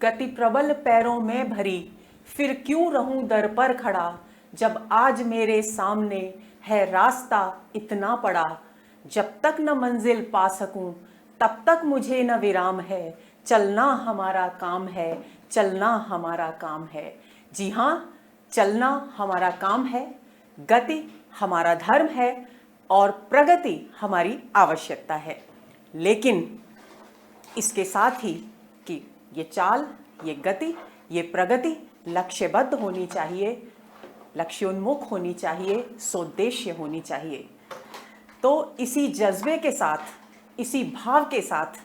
गति प्रबल पैरों में भरी, फिर क्यों रहूं दर पर खड़ा, जब आज मेरे सामने है रास्ता इतना पड़ा। जब तक न मंजिल पा सकूं तब तक मुझे न विराम है, चलना हमारा काम है, चलना हमारा काम है। जी हाँ, चलना हमारा काम है, गति हमारा धर्म है और प्रगति हमारी आवश्यकता है। लेकिन इसके साथ ही कि ये चाल, ये गति, ये प्रगति लक्ष्यबद्ध होनी चाहिए, लक्ष्योन्मुख होनी चाहिए, सोद्देश्य होनी चाहिए। तो इसी जज्बे के साथ, इसी भाव के साथ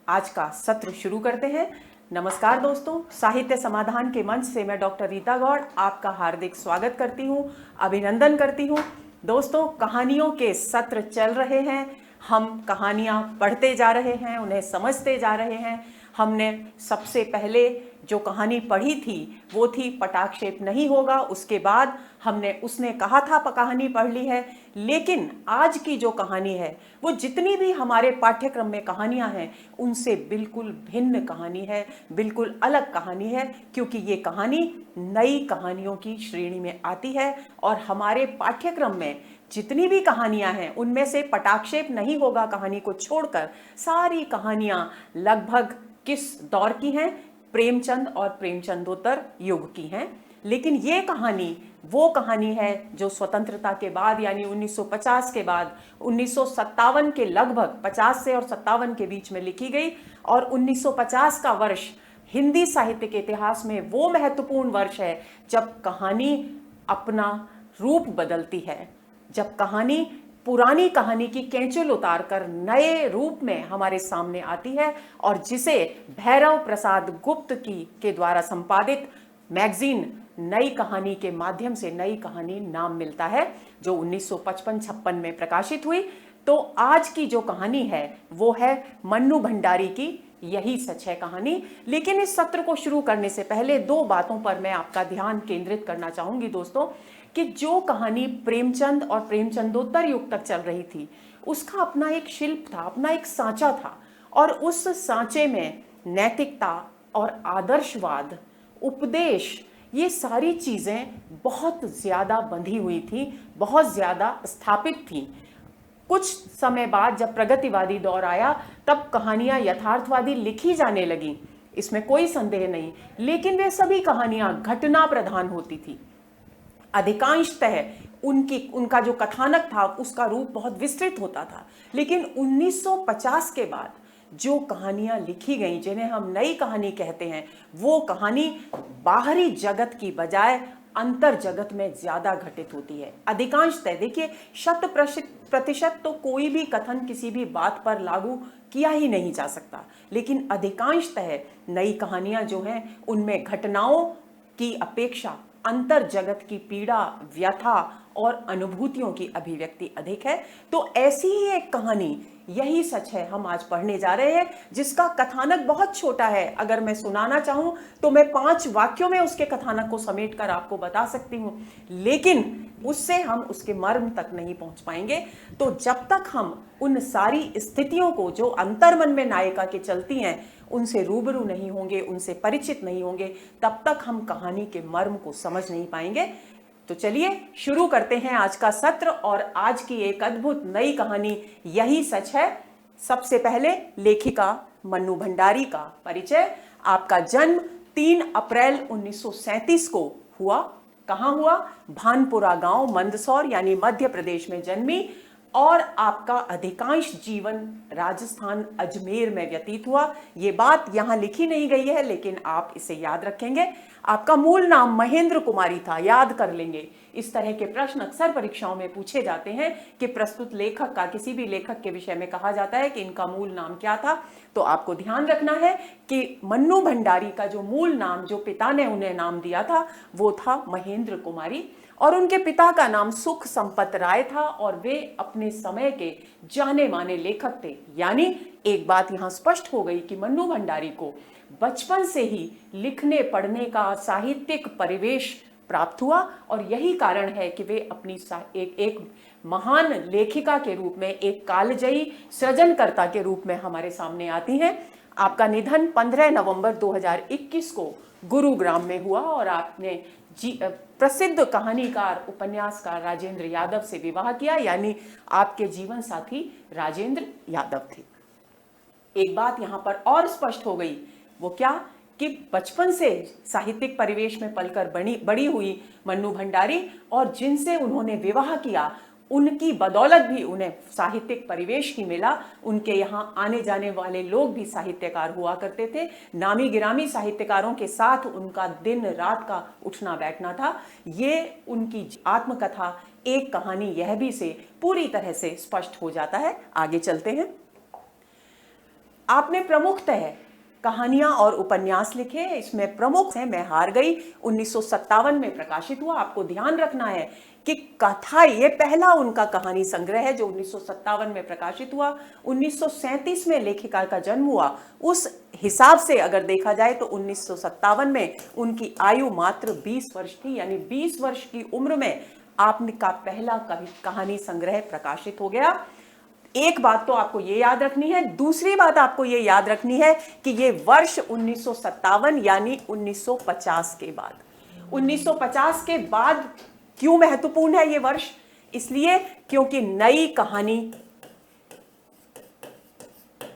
आज का सत्र शुरू करते हैं। नमस्कार दोस्तों, साहित्य समाधान के मंच से मैं डॉक्टर रीता गौड़ आपका हार्दिक स्वागत करती हूँ, अभिनंदन करती हूँ। दोस्तों, कहानियों के सत्र चल रहे हैं, हम कहानियाँ पढ़ते जा रहे हैं, उन्हें समझते जा रहे हैं। हमने सबसे पहले जो कहानी पढ़ी थी वो थी पटाक्षेप नहीं होगा, उसके बाद हमने उसने कहा था कहानी पढ़ ली है। लेकिन आज की जो कहानी है वो जितनी भी हमारे पाठ्यक्रम में कहानियां हैं उनसे बिल्कुल भिन्न कहानी है, बिल्कुल अलग कहानी है, क्योंकि ये कहानी नई कहानियों की श्रेणी में आती है। और हमारे पाठ्यक्रम में जितनी भी कहानियां हैं उनमें से पटाक्षेप नहीं होगा कहानी को छोड़कर सारी कहानियां लगभग किस दौर की हैं? प्रेमचंद और प्रेमचंदोत्तर युग की हैं। लेकिन ये कहानी वो कहानी है जो स्वतंत्रता के बाद यानी 1950 के बाद 1957 के लगभग 50 से और 57 के बीच में लिखी गई। और 1950 का वर्ष हिंदी साहित्य के इतिहास में वो महत्वपूर्ण वर्ष है जब कहानी अपना रूप बदलती है, जब कहानी पुरानी कहानी की कैंचुल उतारकर नए रूप में हमारे सामने आती है और जिसे भैरव प्रसाद गुप्त के द्वारा संपादित मैगजीन नई कहानी के माध्यम से नई कहानी नाम मिलता है, जो 1955-56 में प्रकाशित हुई। तो आज की जो कहानी है वो है मन्नू भंडारी की यही सच है कहानी। लेकिन इस सत्र को शुरू करने से पहले दो बातों पर मैं आपका ध्यान केंद्रित करना चाहूंगी दोस्तों, कि जो कहानी प्रेमचंद और प्रेमचंदोत्तर युग तक चल रही थी उसका अपना एक शिल्प था, अपना एक सांचा था, और उस सांचे में नैतिकता और आदर्शवाद, उपदेश, ये सारी चीजें बहुत ज्यादा बंधी हुई थी, बहुत ज्यादा स्थापित थी। कुछ समय बाद जब प्रगतिवादी दौर आया तब कहानियां यथार्थवादी लिखी जाने लगी, इसमें कोई संदेह नहीं। लेकिन वे सभी कहानियां घटना प्रधान होती थी। अधिकांशतः उनका जो कथानक था उसका रूप बहुत विस्तृत होता था। लेकिन 1950 के बाद जो कहानियां लिखी गई, जिन्हें हम नई कहानी कहते हैं, वो कहानी बाहरी जगत की बजाय अंतर जगत में ज्यादा घटित होती है। अधिकांशतः देखिए, 100% तो कोई भी कथन किसी भी बात पर लागू किया ही नहीं जा सकता, लेकिन अधिकांशतः नई कहानियां जो हैं उनमें घटनाओं की अपेक्षा अंतर जगत की पीड़ा, व्यथा और अनुभूतियों की अभिव्यक्ति अधिक है। तो ऐसी ही एक कहानी यही सच है हम आज पढ़ने जा रहे हैं, जिसका कथानक बहुत छोटा है। अगर मैं सुनाना चाहूं तो मैं 5 वाक्यों में उसके कथानक को समेटकर आपको बता सकती हूं, लेकिन उससे हम उसके मर्म तक नहीं पहुंच पाएंगे। तो जब तक हम उन सारी स्थितियों को जो अंतर्मन में नायिका के चलती हैं उनसे रूबरू नहीं होंगे, उनसे परिचित नहीं होंगे, तब तक हम कहानी के मर्म को समझ नहीं पाएंगे। तो चलिए शुरू करते हैं आज का सत्र और आज की एक अद्भुत नई कहानी यही सच है। सबसे पहले लेखिका मन्नू भंडारी का परिचय। आपका जन्म 3 अप्रैल 1937 को हुआ। कहाँ हुआ? भानपुरा गांव, मंदसौर यानी मध्य प्रदेश में जन्मी, और आपका अधिकांश जीवन राजस्थान अजमेर में व्यतीत हुआ। ये बात यहां लिखी नहीं गई है लेकिन आप इसे याद रखेंगे। आपका मूल नाम महेंद्र कुमारी था, याद कर लेंगे। इस तरह के प्रश्न अक्सर परीक्षाओं में पूछे जाते हैं कि प्रस्तुत लेखक का, किसी भी लेखक के विषय में कहा जाता है कि इनका मूल नाम क्या था। तो आपको ध्यान रखना है कि मन्नू भंडारी का जो मूल नाम, जो पिता ने उन्हें नाम दिया था, वो था महेंद्र कुमारी, और उनके पिता का नाम सुख संपत राय था, और वे अपने समय के जाने माने लेखक थे। यानी एक बात यहां स्पष्ट हो गई कि मन्नू भंडारी को बचपन से ही लिखने पढ़ने का साहित्यिक परिवेश प्राप्त हुआ, और यही कारण है कि वे अपनी एक महान लेखिका के रूप में, एक कालजयी सृजनकर्ता के रूप में हमारे सामने आती हैं। आपका निधन 15 नवंबर 2021 को गुरुग्राम में हुआ और आपने प्रसिद्ध कहानीकार उपन्यासकार राजेंद्र यादव से विवाह किया, यानी आपके जीवन साथी राजेंद्र यादव थे। एक बात यहां पर और स्पष्ट हो गई, वो क्या कि बचपन से साहित्यिक परिवेश में पलकर बड़ी हुई मन्नू भंडारी और जिनसे उन्होंने विवाह किया उनकी बदौलत भी उन्हें साहित्यिक परिवेश ही मिला। उनके यहाँ आने जाने वाले लोग भी साहित्यकार हुआ करते थे। नामी गिरामी साहित्यकारों के साथ उनका दिन रात का उठना बैठना था। ये उनकी आत्मकथा एक कहानी यह भी से पूरी तरह से स्पष्ट हो जाता है। आगे चलते हैं। आपने प्रमुखतः कहानियां और उपन्यास लिखे, इसमें प्रमुख है मैं हार गई, 1957 में प्रकाशित हुआ। आपको ध्यान रखना है कि कथा, ये पहला उनका कहानी संग्रह है जो 1957 में प्रकाशित हुआ। 1937 में लेखिका का जन्म हुआ। उस हिसाब से अगर देखा जाए तो 1957 में उनकी आयु मात्र 20 वर्ष थी, यानी 20 वर्ष की उम्र में आपका पहला कहानी संग्रह प्रकाशित हो गया। एक बात तो आपको ये याद रखनी है। दूसरी बात आपको ये याद रखनी है कि ये वर्ष 1957 यानी 1950 के बाद। 1950 के बाद क्यों महत्वपूर्ण है ये वर्ष? इसलिए क्योंकि नई कहानी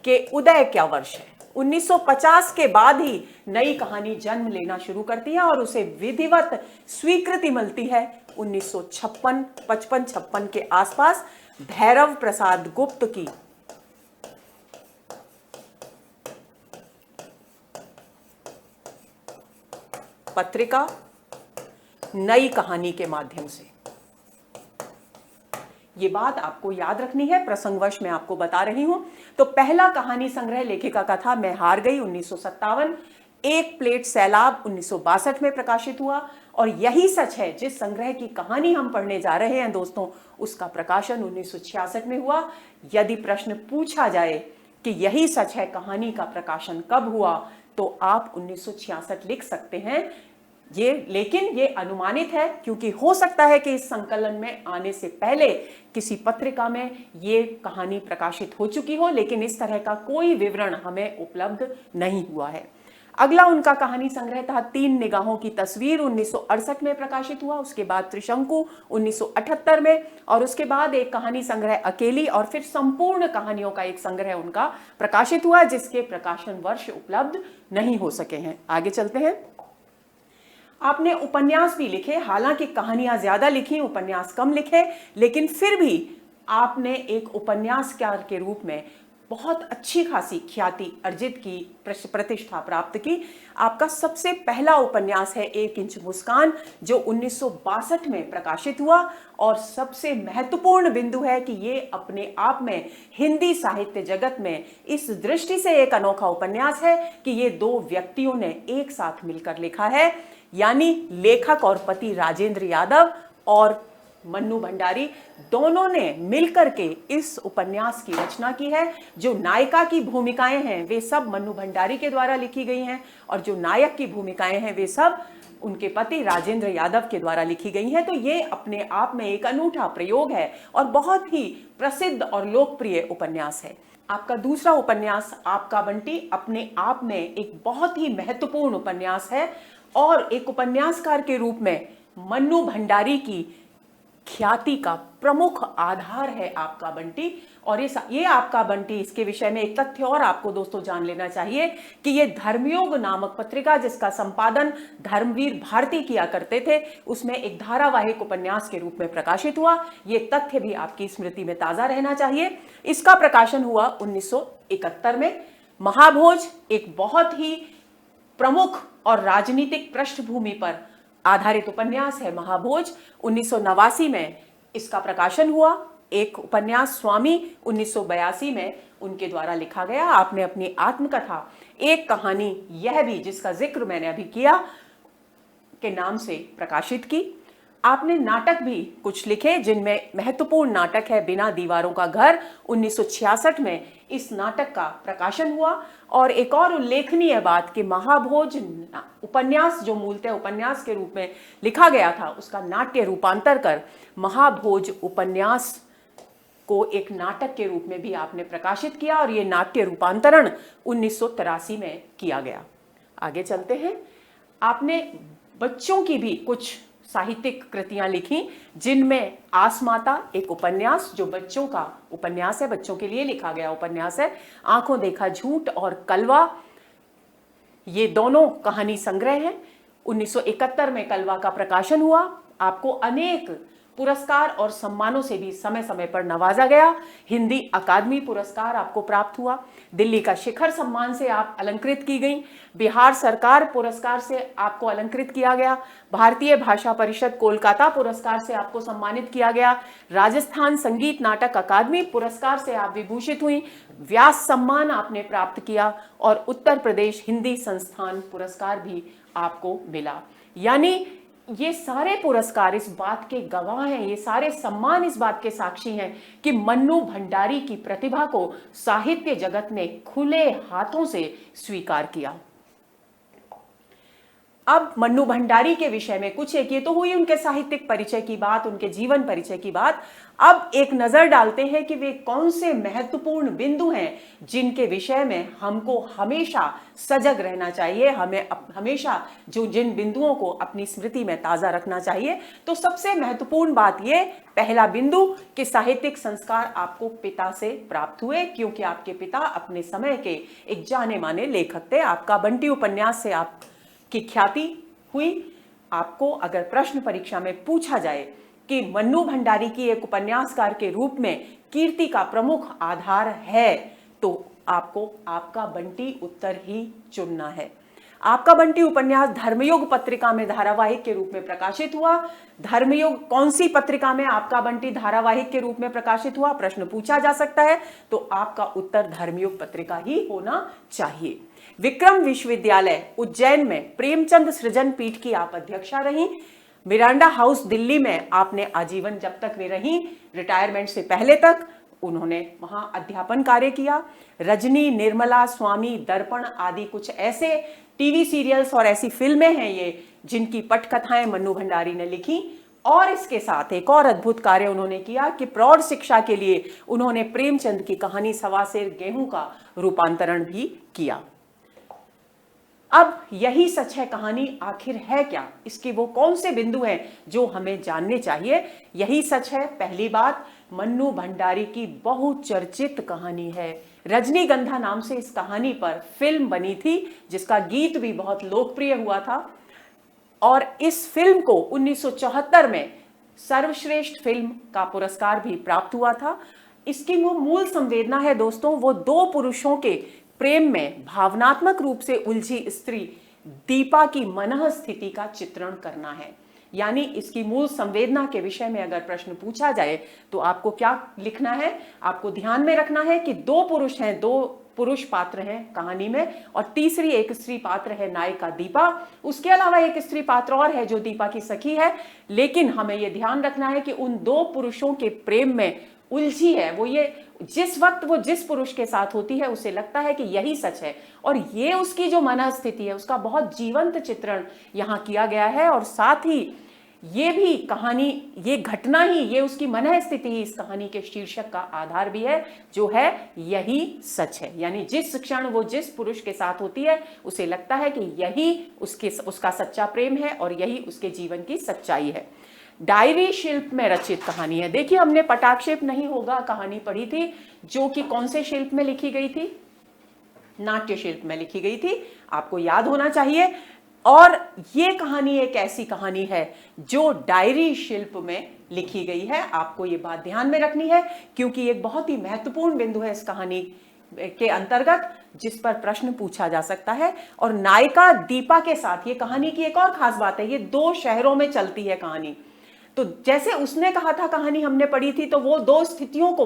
के उदय क्या वर्ष है। 1950 के बाद ही नई कहानी जन्म लेना शुरू करती है और उसे विधिवत स्वीकृति मिलती है 1956, 55-56 के आसपास भैरव प्रसाद गुप्त की पत्रिका नई कहानी के माध्यम से। ये बात आपको याद रखनी है, प्रसंगवश मैं आपको बता रही हूं। तो पहला कहानी संग्रह लेखिका का था मैं हार गई 1957, एक प्लेट सैलाब 1962 में प्रकाशित हुआ। और यही सच है, जिस संग्रह की कहानी हम पढ़ने जा रहे हैं दोस्तों, उसका प्रकाशन 1966 में हुआ। यदि प्रश्न पूछा जाए कि यही सच है, कहानी का प्रकाशन कब हुआ, तो आप 1966 लिख सकते हैं। लेकिन ये अनुमानित है, क्योंकि हो सकता है कि इस संकलन में आने से पहले किसी पत्रिका में ये कहानी प्रकाशित हो चुकी हो, लेकिन इस तरह का कोई विवरण हमें उपलब्ध नहीं हुआ है। अगला उनका कहानी संग्रह था 3 निगाहों की तस्वीर, 1968 में प्रकाशित हुआ। उसके बाद त्रिशंकु 1978 में, और उसके बाद एक कहानी संग्रह अकेली, और फिर संपूर्ण कहानियों का एक संग्रह उनका प्रकाशित हुआ, जिसके प्रकाशन वर्ष उपलब्ध नहीं हो सके हैं। आगे चलते हैं। आपने उपन्यास भी लिखे, हालांकि कहानियां ज्यादा लिखी, उपन्यास कम लिखे, लेकिन फिर भी आपने एक उपन्यासकार के रूप में बहुत अच्छी खासी ख्याति अर्जित की, प्रतिष्ठा प्राप्त की। आपका सबसे पहला उपन्यास है 1 इंच मुस्कान, जो 1962 में प्रकाशित हुआ। और सबसे महत्वपूर्ण बिंदु है कि ये अपने आप में हिंदी साहित्य जगत में इस दृष्टि से एक अनोखा उपन्यास है कि ये 2 व्यक्तियों ने एक साथ मिलकर लिखा है, यानी लेखक और पति राजेंद्र यादव और मन्नू भंडारी दोनों ने मिलकर के इस उपन्यास की रचना की है। जो नायिका की भूमिकाएं हैं वे सब मन्नू भंडारी के द्वारा लिखी गई हैं, और जो नायक की भूमिकाएं हैं वे सब उनके पति राजेंद्र यादव के द्वारा लिखी गई हैं। तो ये अपने आप में एक अनूठा प्रयोग है और बहुत ही प्रसिद्ध और लोकप्रिय उपन्यास है। आपका दूसरा उपन्यास आपका बंटी अपने आप में एक बहुत ही महत्वपूर्ण उपन्यास है, और एक उपन्यासकार के रूप में मन्नू भंडारी की ख्याति का प्रमुख आधार है आपका बंटी। और ये आपका बंटी, इसके विषय में एक तथ्य और आपको दोस्तों जान लेना चाहिए कि ये धर्मयोग नामक पत्रिका, जिसका संपादन धर्मवीर भारती किया करते थे, उसमें एक धारावाहिक उपन्यास के रूप में प्रकाशित हुआ। ये तथ्य भी आपकी स्मृति में ताजा रहना चाहिए। इसका प्रकाशन हुआ 1971 में। महाभोज एक बहुत ही प्रमुख और राजनीतिक पृष्ठभूमि पर आधारित उपन्यास है। महाभोज 1989 में इसका प्रकाशन हुआ। एक उपन्यास स्वामी 1982 में उनके द्वारा लिखा गया। आपने अपनी आत्मकथा एक कहानी, यह भी जिसका जिक्र मैंने अभी किया, के नाम से प्रकाशित की। आपने नाटक भी कुछ लिखे, जिनमें महत्वपूर्ण नाटक है बिना दीवारों का घर। 1966 में इस नाटक का प्रकाशन हुआ। और एक और उल्लेखनीय बात कि महाभोज उपन्यास, जो मूलतः उपन्यास के रूप में लिखा गया था, उसका नाट्य रूपांतर कर महाभोज उपन्यास को एक नाटक के रूप में भी आपने प्रकाशित किया और ये नाट्य रूपांतरण 1983 में किया गया। आगे चलते हैं। आपने बच्चों की भी कुछ साहित्यिक कृतियां लिखी, जिनमें आसमाता एक उपन्यास, जो बच्चों का उपन्यास है, बच्चों के लिए लिखा गया उपन्यास है, आंखों देखा झूठ और कलवा, ये दोनों कहानी संग्रह हैं। 1971 में कलवा का प्रकाशन हुआ। आपको अनेक पुरस्कार और सम्मानों से भी समय समय पर नवाजा गया। हिंदी अकादमी पुरस्कार आपको प्राप्त हुआ, दिल्ली का शिखर सम्मान से आप अलंकृत की गई, बिहार सरकार पुरस्कार से आपको अलंकृत किया गया, भारतीय भाषा परिषद कोलकाता पुरस्कार से आपको सम्मानित किया गया, राजस्थान संगीत नाटक अकादमी पुरस्कार से आप विभूषित हुई, व्यास सम्मान आपने प्राप्त किया और उत्तर प्रदेश हिंदी संस्थान पुरस्कार भी आपको मिला। यानी ये सारे पुरस्कार इस बात के गवाह हैं, ये सारे सम्मान इस बात के साक्षी हैं कि मन्नू भंडारी की प्रतिभा को साहित्य जगत ने खुले हाथों से स्वीकार किया। अब मन्नू भंडारी के विषय में कुछ एक, ये तो हुई उनके साहित्यिक परिचय की बात, उनके जीवन परिचय की बात। अब एक नजर डालते हैं कि वे कौन से महत्वपूर्ण बिंदु हैं जिनके विषय में हमको हमेशा सजग रहना चाहिए, हमें हमेशा जिन बिंदुओं को अपनी स्मृति में ताजा रखना चाहिए। तो सबसे महत्वपूर्ण बात ये, पहला बिंदु कि साहित्यिक संस्कार आपको पिता से प्राप्त हुए, क्योंकि आपके पिता अपने समय के एक जाने माने लेखक थे। आपका बंटी उपन्यास से आप की ख्याति हुई। आपको अगर प्रश्न परीक्षा में पूछा जाए कि मन्नू भंडारी की एक उपन्यासकार के रूप में कीर्ति का प्रमुख आधार है, तो आपको आपका बंटी उत्तर ही चुनना है। आपका बंटी उपन्यास धर्मयुग पत्रिका में धारावाहिक के रूप में प्रकाशित हुआ। धर्मयुग कौन सी पत्रिका में आपका बंटी धारावाहिक के रूप में प्रकाशित हुआ, प्रश्न पूछा जा सकता है, तो आपका उत्तर धर्मयुग पत्रिका ही होना चाहिए। विक्रम विश्वविद्यालय उज्जैन में प्रेमचंद सृजन पीठ की आप अध्यक्षा रहीं। मिरांडा हाउस दिल्ली में आपने आजीवन, जब तक वे रहीं, रिटायरमेंट से पहले तक उन्होंने वहां अध्यापन कार्य किया। रजनी, निर्मला, स्वामी, दर्पण आदि कुछ ऐसे टीवी सीरियल्स और ऐसी फिल्में हैं ये जिनकी पटकथाएं मन्नू भंडारी ने लिखी। और इसके साथ एक और अद्भुत कार्य उन्होंने किया कि प्रौढ़ शिक्षा के लिए उन्होंने प्रेमचंद की कहानी सवा सेर गेहूं का रूपांतरण भी किया। अब यही सच है कहानी आखिर है क्या, इसके वो कौन से बिंदु हैं जो हमें जानने चाहिए। यही सच है। पहली बात, मन्नू भंडारी की बहुचर्चित कहानी है। रजनीगंधा नाम से इस कहानी पर फिल्म बनी थी, जिसका गीत भी बहुत लोकप्रिय हुआ था, और इस फिल्म को 1974 में सर्वश्रेष्ठ फिल्म का पुरस्कार भी प्राप्त हुआ था। इसकी वो मूल संवेदना है दोस्तों, वो दो पुरुषों के प्रेम में भावनात्मक रूप से उलझी स्त्री दीपा की मनः स्थिति का चित्रण करना है। यानी इसकी मूल संवेदना के विषय में अगर प्रश्न पूछा जाए तो आपको क्या लिखना है, आपको ध्यान में रखना है कि दो पुरुष हैं, दो पुरुष पात्र हैं कहानी में, और तीसरी एक स्त्री पात्र है नायिका दीपा। उसके अलावा एक स्त्री पात्र और है जो दीपा की सखी है, लेकिन हमें यह ध्यान रखना है कि उन दो पुरुषों के प्रेम में उलझी है वो, ये जिस वक्त वो जिस पुरुष के साथ होती है उसे लगता है कि यही सच है, और ये उसकी जो मन स्थिति है उसका बहुत जीवंत चित्रण यहाँ किया गया है। और साथ ही ये भी कहानी, ये घटना ही, ये उसकी मन स्थिति ही इस कहानी के शीर्षक का आधार भी है, जो है यही सच है। यानी जिस क्षण वो जिस पुरुष के साथ होती है उसे लगता है कि यही उसका सच्चा प्रेम है और यही उसके जीवन की सच्चाई है। डायरी शिल्प में रचित कहानी है। देखिए, हमने पटाक्षेप नहीं होगा कहानी पढ़ी थी, जो कि कौन से शिल्प में लिखी गई थी, नाट्य शिल्प में लिखी गई थी, आपको याद होना चाहिए। और ये कहानी एक ऐसी कहानी है जो डायरी शिल्प में लिखी गई है। आपको ये बात ध्यान में रखनी है, क्योंकि एक बहुत ही महत्वपूर्ण बिंदु है इस कहानी के अंतर्गत जिस पर प्रश्न पूछा जा सकता है। और नायिका दीपा के साथ ये कहानी की एक और खास बात है, ये दो शहरों में चलती है कहानी। तो जैसे उसने कहा था कहानी हमने पढ़ी थी, तो वो दो स्थितियों को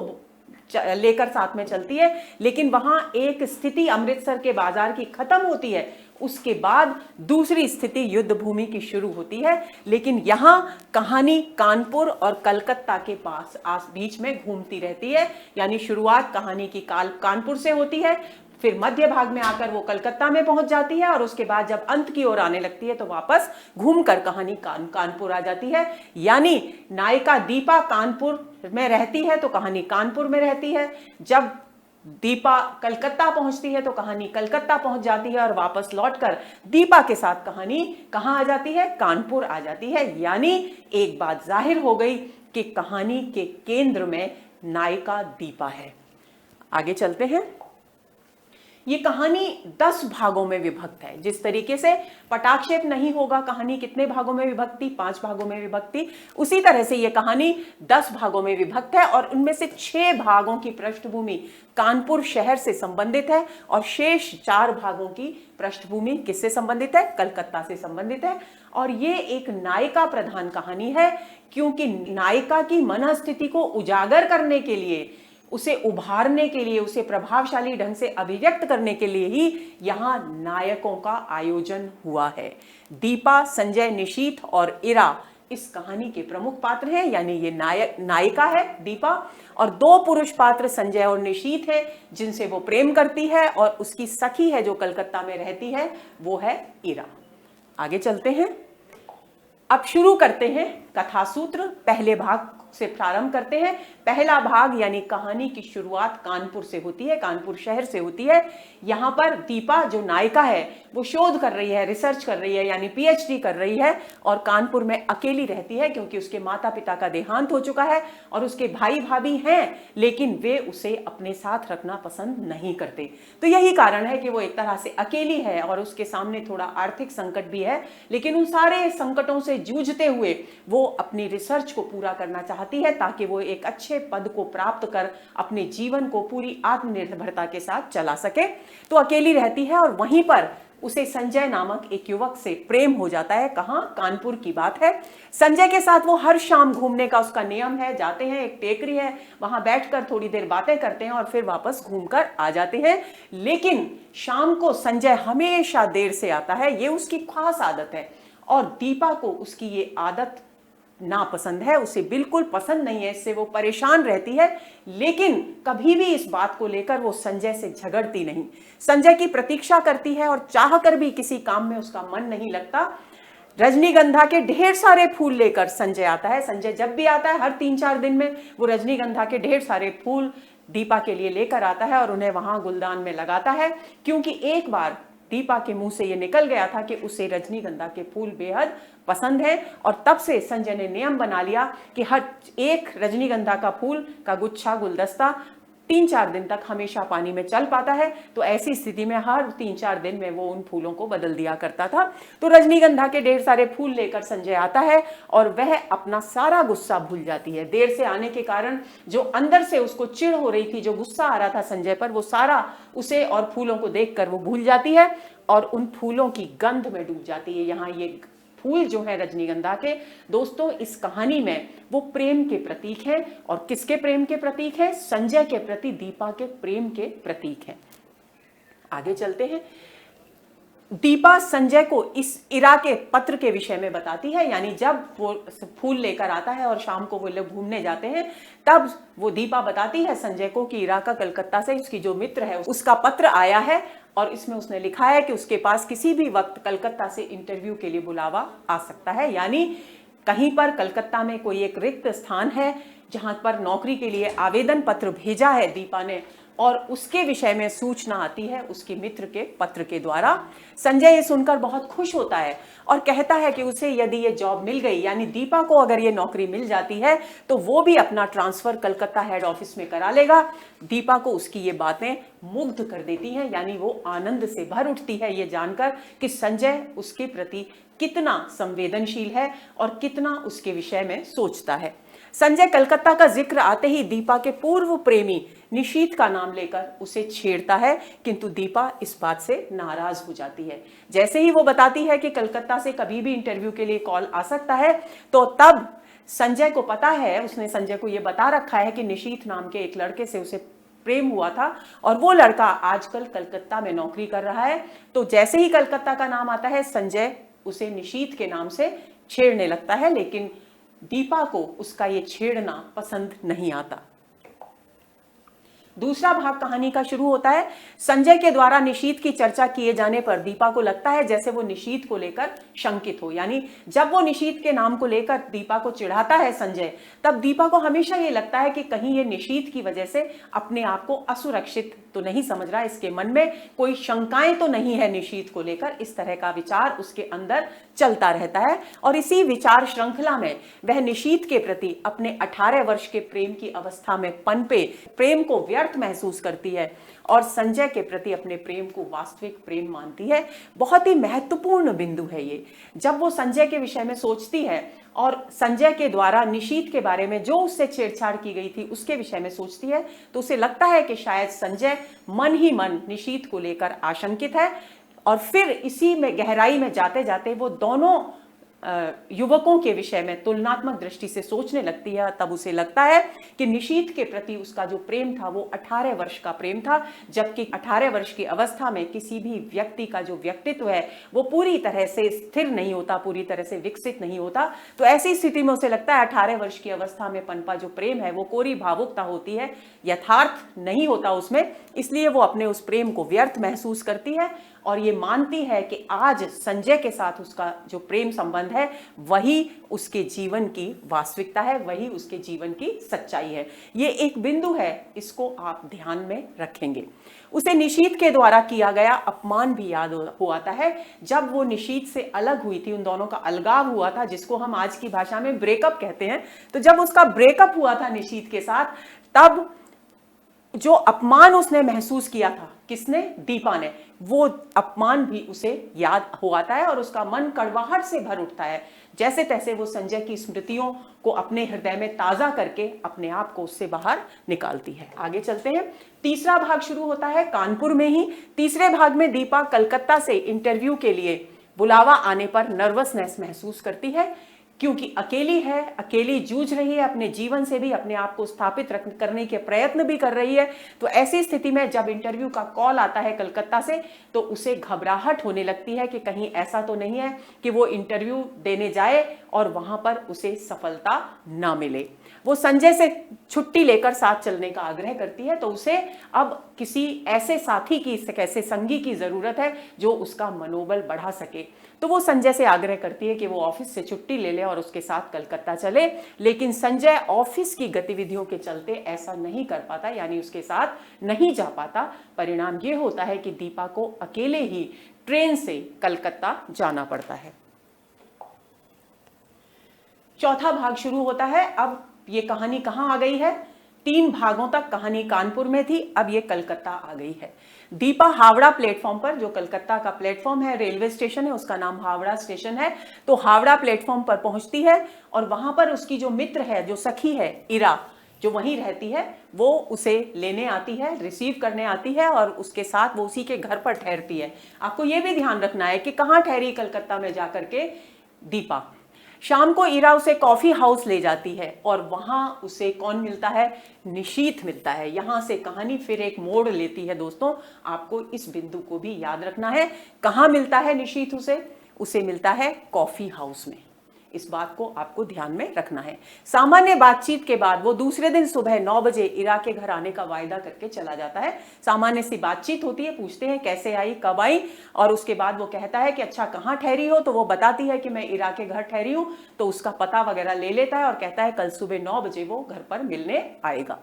लेकर साथ में चलती है, लेकिन वहां एक स्थिति अमृतसर के बाजार की खत्म होती है, उसके बाद दूसरी स्थिति युद्ध भूमि की शुरू होती है। लेकिन यहां कहानी कानपुर और कलकत्ता के पास बीच में घूमती रहती है। यानी शुरुआत कहानी की कानपुर से होती है, फिर मध्य भाग में आकर वो कलकत्ता में पहुंच जाती है, और उसके बाद जब अंत की ओर आने लगती है तो वापस घूमकर कहानी कानपुर आ जाती है। यानी नायिका दीपा कानपुर में रहती है तो कहानी कानपुर में रहती है, जब दीपा कलकत्ता पहुंचती है तो कहानी कलकत्ता पहुंच जाती है और वापस लौटकर दीपा के साथ कहानी कहां आ जाती है, कानपुर आ जाती है। यानी एक बात जाहिर हो गई कि कहानी के केंद्र में नायिका दीपा है। आगे चलते हैं। ये कहानी 10 भागों में विभक्त है। जिस तरीके से पटाक्षेप नहीं होगा कहानी कितने भागों में विभक्त थी, 5 भागों में विभक्त थी, उसी तरह से ये कहानी 10 भागों में विभक्त है और उनमें से 6 भागों की पृष्ठभूमि कानपुर शहर से संबंधित है और शेष 4 भागों की पृष्ठभूमि किससे संबंधित है, कलकत्ता से संबंधित है। और ये एक नायिका प्रधान कहानी है, क्योंकि नायिका की मनःस्थिति को उजागर करने के लिए, उसे उभारने के लिए, उसे प्रभावशाली ढंग से अभिव्यक्त करने के लिए ही यहां नायकों का आयोजन हुआ है। दीपा, संजय, निशीथ और इरा इस कहानी के प्रमुख पात्र हैं, यानी ये नायिका है दीपा, और 2 पुरुष पात्र संजय और निशीथ हैं जिनसे वो प्रेम करती है, और उसकी सखी है जो कलकत्ता में रहती है, वो है इरा। आगे चलते हैं। अब शुरू करते हैं कथा सूत्र। पहले भाग से प्रारंभ करते हैं। पहला भाग यानी कहानी की शुरुआत कानपुर से होती है, कानपुर शहर से होती है। यहां पर दीपा जो नायिका है वो शोध कर रही है, रिसर्च कर रही है, यानी पीएचडी कर रही है, और कानपुर में अकेली रहती है क्योंकि उसके माता पिता का देहांत हो चुका है और उसके भाई भाभी हैं, लेकिन वे उसे अपने साथ रखना पसंद नहीं करते। तो यही कारण है कि वो एक तरह से अकेली है और उसके सामने थोड़ा आर्थिक संकट भी है, लेकिन उन सारे संकटों से जूझते हुए वो अपनी रिसर्च को पूरा करना चाहती है ताकि वो एक अच्छे पद को प्राप्त कर अपने जीवन को पूरी आत्मनिर्भरता के साथ चला सके। तो अकेली रहती है और वहीं पर उसे संजय नामक एक युवक से प्रेम हो जाता है। कहां, कानपुर की बात है। संजय के साथ वो हर शाम घूमने का उसका नियम है, जाते हैं, एक टेकरी है, वहां बैठकर थोड़ी देर बातें करते हैं और फिर वापस घूमकर आ जाते हैं। लेकिन शाम को संजय हमेशा देर से आता है, ये उसकी खास आदत है, और दीपा को उसकी ये आदत नापसंद है, उसे बिल्कुल पसंद नहीं है, इससे वो परेशान रहती है। लेकिन कभी भी इस बात को लेकर वो संजय से झगड़ती नहीं, संजय की प्रतीक्षा करती है और चाहकर भी किसी काम में उसका मन नहीं लगता। रजनीगंधा के ढेर सारे फूल लेकर संजय आता है। संजय जब भी आता है हर 3-4 दिन में वो रजनीगंधा के ढेर सारे फूल दीपा के लिए लेकर आता है और उन्हें वहां गुलदान में लगाता है, क्योंकि एक बार दीपा के मुंह से ये निकल गया था कि उसे रजनीगंधा के फूल बेहद पसंद है, और तब से संजय ने नियम बना लिया कि हर एक रजनीगंधा का फूल का गुच्छा, गुलदस्ता 3-4 दिन तक हमेशा पानी में चल पाता है। तो ऐसी स्थिति में हर 3-4 दिन में वो उन फूलों को बदल दिया करता था। तो रजनीगंधा के ढेर सारे फूल लेकर संजय आता है और वह अपना सारा गुस्सा भूल जाती है। देर से आने के कारण जो अंदर से उसको चिढ़ हो रही थी, जो गुस्सा आ रहा था संजय पर, वो सारा उसे और फूलों को देखकर वो भूल जाती है और उन फूलों की गंध में डूब जाती है। यहाँ ये फूल जो है रजनीगंधा के, दोस्तों इस कहानी में वो प्रेम के प्रतीक हैं। और किसके प्रेम के प्रतीक हैं? संजय के प्रति दीपा के प्रेम के प्रतीक हैं। आगे चलते हैं। दीपा संजय को इस इरा के पत्र के विषय में बताती है, यानी जब वो फूल लेकर आता है और शाम को वो लोग घूमने जाते हैं, तब वो दीपा बताती है संजय को कि इरा का कलकत्ता से उसकी जो मित्र है उसका पत्र आया है और इसमें उसने लिखा है कि उसके पास किसी भी वक्त कलकत्ता से इंटरव्यू के लिए बुलावा आ सकता है। यानी कहीं पर कलकत्ता में कोई एक रिक्त स्थान है जहां पर नौकरी के लिए आवेदन पत्र भेजा है दीपा ने, और उसके विषय में सूचना आती है उसके मित्र के पत्र के द्वारा। संजय ये सुनकर बहुत खुश होता है और कहता है कि उसे यदि ये जॉब मिल गई, यानी दीपा को अगर ये नौकरी मिल जाती है, तो वो भी अपना ट्रांसफर कलकत्ता हेड ऑफिस में करा लेगा। दीपा को उसकी ये बातें मुग्ध कर देती हैं, यानी वो आनंद से भर उठती है ये जानकर कि संजय उसके प्रति कितना संवेदनशील है और कितना उसके विषय में सोचता है। संजय कलकत्ता का जिक्र आते ही दीपा के पूर्व प्रेमी निशीथ का नाम लेकर उसे छेड़ता है, किंतु दीपा इस बात से नाराज हो जाती है। जैसे ही वो बताती है कि कलकत्ता से कभी भी इंटरव्यू के लिए कॉल आ सकता है, तो तब संजय को पता है, उसने संजय को ये बता रखा है कि निशीथ नाम के एक लड़के से उसे प्रेम हुआ था और वो लड़का आजकल कलकत्ता में नौकरी कर रहा है। तो जैसे ही कलकत्ता का नाम आता है, संजय उसे निशीथ के नाम से छेड़ने लगता है, लेकिन दीपा को उसका ये छेड़ना पसंद नहीं आता। दूसरा भाग कहानी का शुरू होता है संजय के द्वारा निशीथ की चर्चा किए जाने पर दीपा को लगता है जैसे वो निशीथ को लेकर शंकित हो। यानी जब वो निशीथ के नाम को लेकर दीपा को चिढ़ाता है संजय, तब दीपा को हमेशा ये लगता है कि कहीं ये निशीथ की वजह से अपने आप को असुरक्षित तो नहीं समझ रहा, इसके मन में कोई शंकाएं तो नहीं है निशीथ को लेकर। इस तरह का विचार उसके अंदर चलता रहता है और इसी विचार श्रृंखला में वह निशीथ के प्रति अपने 18 वर्ष के प्रेम की अवस्था में पनपे प्रेम को व्यर्थ महसूस करती है और संजय के प्रति अपने प्रेम को वास्तविक प्रेम मानती है। बहुत ही महत्वपूर्ण बिंदु है ये। जब वो संजय के विषय में सोचती है और संजय के द्वारा निशीथ के बारे में जो उससे छेड़छाड़ की गई थी उसके विषय में सोचती है, तो उसे लगता है कि शायद संजय मन ही मन निशीथ को लेकर आशंकित है। और फिर इसी में गहराई में जाते जाते वो दोनों युवकों के विषय में तुलनात्मक दृष्टि से सोचने लगती है। तब उसे लगता है कि निशीथ के प्रति उसका जो प्रेम था वो 18 वर्ष का प्रेम था, जबकि 18 वर्ष की अवस्था में किसी भी व्यक्ति का जो व्यक्तित्व है वो पूरी तरह से स्थिर नहीं होता, पूरी तरह से विकसित नहीं होता। तो ऐसी स्थिति में उसे लगता है 18 वर्ष की अवस्था में पनपा जो प्रेम है वो कोरी भावुकता होती है, यथार्थ नहीं होता उसमें। इसलिए वो अपने उस प्रेम को व्यर्थ महसूस करती है और ये मानती है कि आज संजय के साथ उसका जो प्रेम संबंध है वही उसके जीवन की वास्तविकता है, वही उसके जीवन की सच्चाई है। ये एक बिंदु है, इसको आप ध्यान में रखेंगे। उसे निशीथ के द्वारा किया गया अपमान भी याद हो आता है। जब वो निशीथ से अलग हुई थी, उन दोनों का अलगाव हुआ था, जिसको हम आज की भाषा में ब्रेकअप कहते हैं। तो जब उसका ब्रेकअप हुआ था निशीथ के साथ, तब जो अपमान उसने महसूस किया था, किसने? दीपा ने, वो अपमान भी उसे याद हो आता है और उसका मन कड़वाहट से भर उठता है। जैसे तैसे वो संजय की स्मृतियों को अपने हृदय में ताजा करके अपने आप को उससे बाहर निकालती है। आगे चलते हैं। तीसरा भाग शुरू होता है कानपुर में ही। तीसरे भाग में दीपा कलकत्ता से इंटरव्यू के लिए बुलावा आने पर नर्वसनेस महसूस करती है, क्योंकि अकेली है, अकेली जूझ रही है, अपने जीवन से भी अपने आप को स्थापित करने के प्रयत्न भी कर रही है। तो ऐसी स्थिति में जब इंटरव्यू का कॉल आता है कलकत्ता से, तो उसे घबराहट होने लगती है कि कहीं ऐसा तो नहीं है कि वो इंटरव्यू देने जाए और वहां पर उसे सफलता ना मिले। वो संजय से छुट्टी लेकर साथ चलने का आग्रह करती है, तो उसे अब किसी ऐसे साथी की, ऐसे संगी की जरूरत है जो उसका मनोबल बढ़ा सके। तो वो संजय से आग्रह करती है कि वो ऑफिस से छुट्टी ले ले और उसके साथ कलकत्ता चले, लेकिन संजय ऑफिस की गतिविधियों के चलते ऐसा नहीं कर पाता, यानी उसके साथ नहीं जा पाता। परिणाम ये होता है कि दीपा को अकेले ही ट्रेन से कलकत्ता जाना पड़ता है। चौथा भाग शुरू होता है। अब ये कहानी कहां आ गई है? 3 भागों तक कहानी कानपुर में थी, अब ये कलकत्ता आ गई है। दीपा हावड़ा प्लेटफॉर्म पर, जो कलकत्ता का प्लेटफॉर्म है, रेलवे स्टेशन है, उसका नाम हावड़ा स्टेशन है, तो हावड़ा प्लेटफॉर्म पर पहुंचती है और वहां पर उसकी जो मित्र है, जो सखी है इरा, जो वहीं रहती है, वो उसे लेने आती है, रिसीव करने आती है और उसके साथ वो उसी के घर पर ठहरती है। आपको ये भी ध्यान रखना है कि कहाँ ठहरी कलकत्ता में जाकर के दीपा। शाम को इरा उसे कॉफी हाउस ले जाती है और वहां उसे कौन मिलता है? निशीथ मिलता है। यहां से कहानी फिर एक मोड़ लेती है दोस्तों, आपको इस बिंदु को भी याद रखना है। कहां मिलता है निशीथ उसे मिलता है कॉफी हाउस में। इस बात को आपको ध्यान में रखना है। सामान्य बातचीत के बाद वो दूसरे दिन सुबह 9 बजे इरा के घर आने का वायदा करके चला जाता है। सामान्य सी बातचीत होती है, पूछते हैं कैसे आई, कब आई, और उसके बाद वो कहता है कि अच्छा कहाँ ठहरी हो, तो वो बताती है कि मैं इरा के घर ठहरी हूँ। तो उसका पता वगैरह ले लेता है और कहता है कल सुबह 9 बजे वो घर पर मिलने आएगा।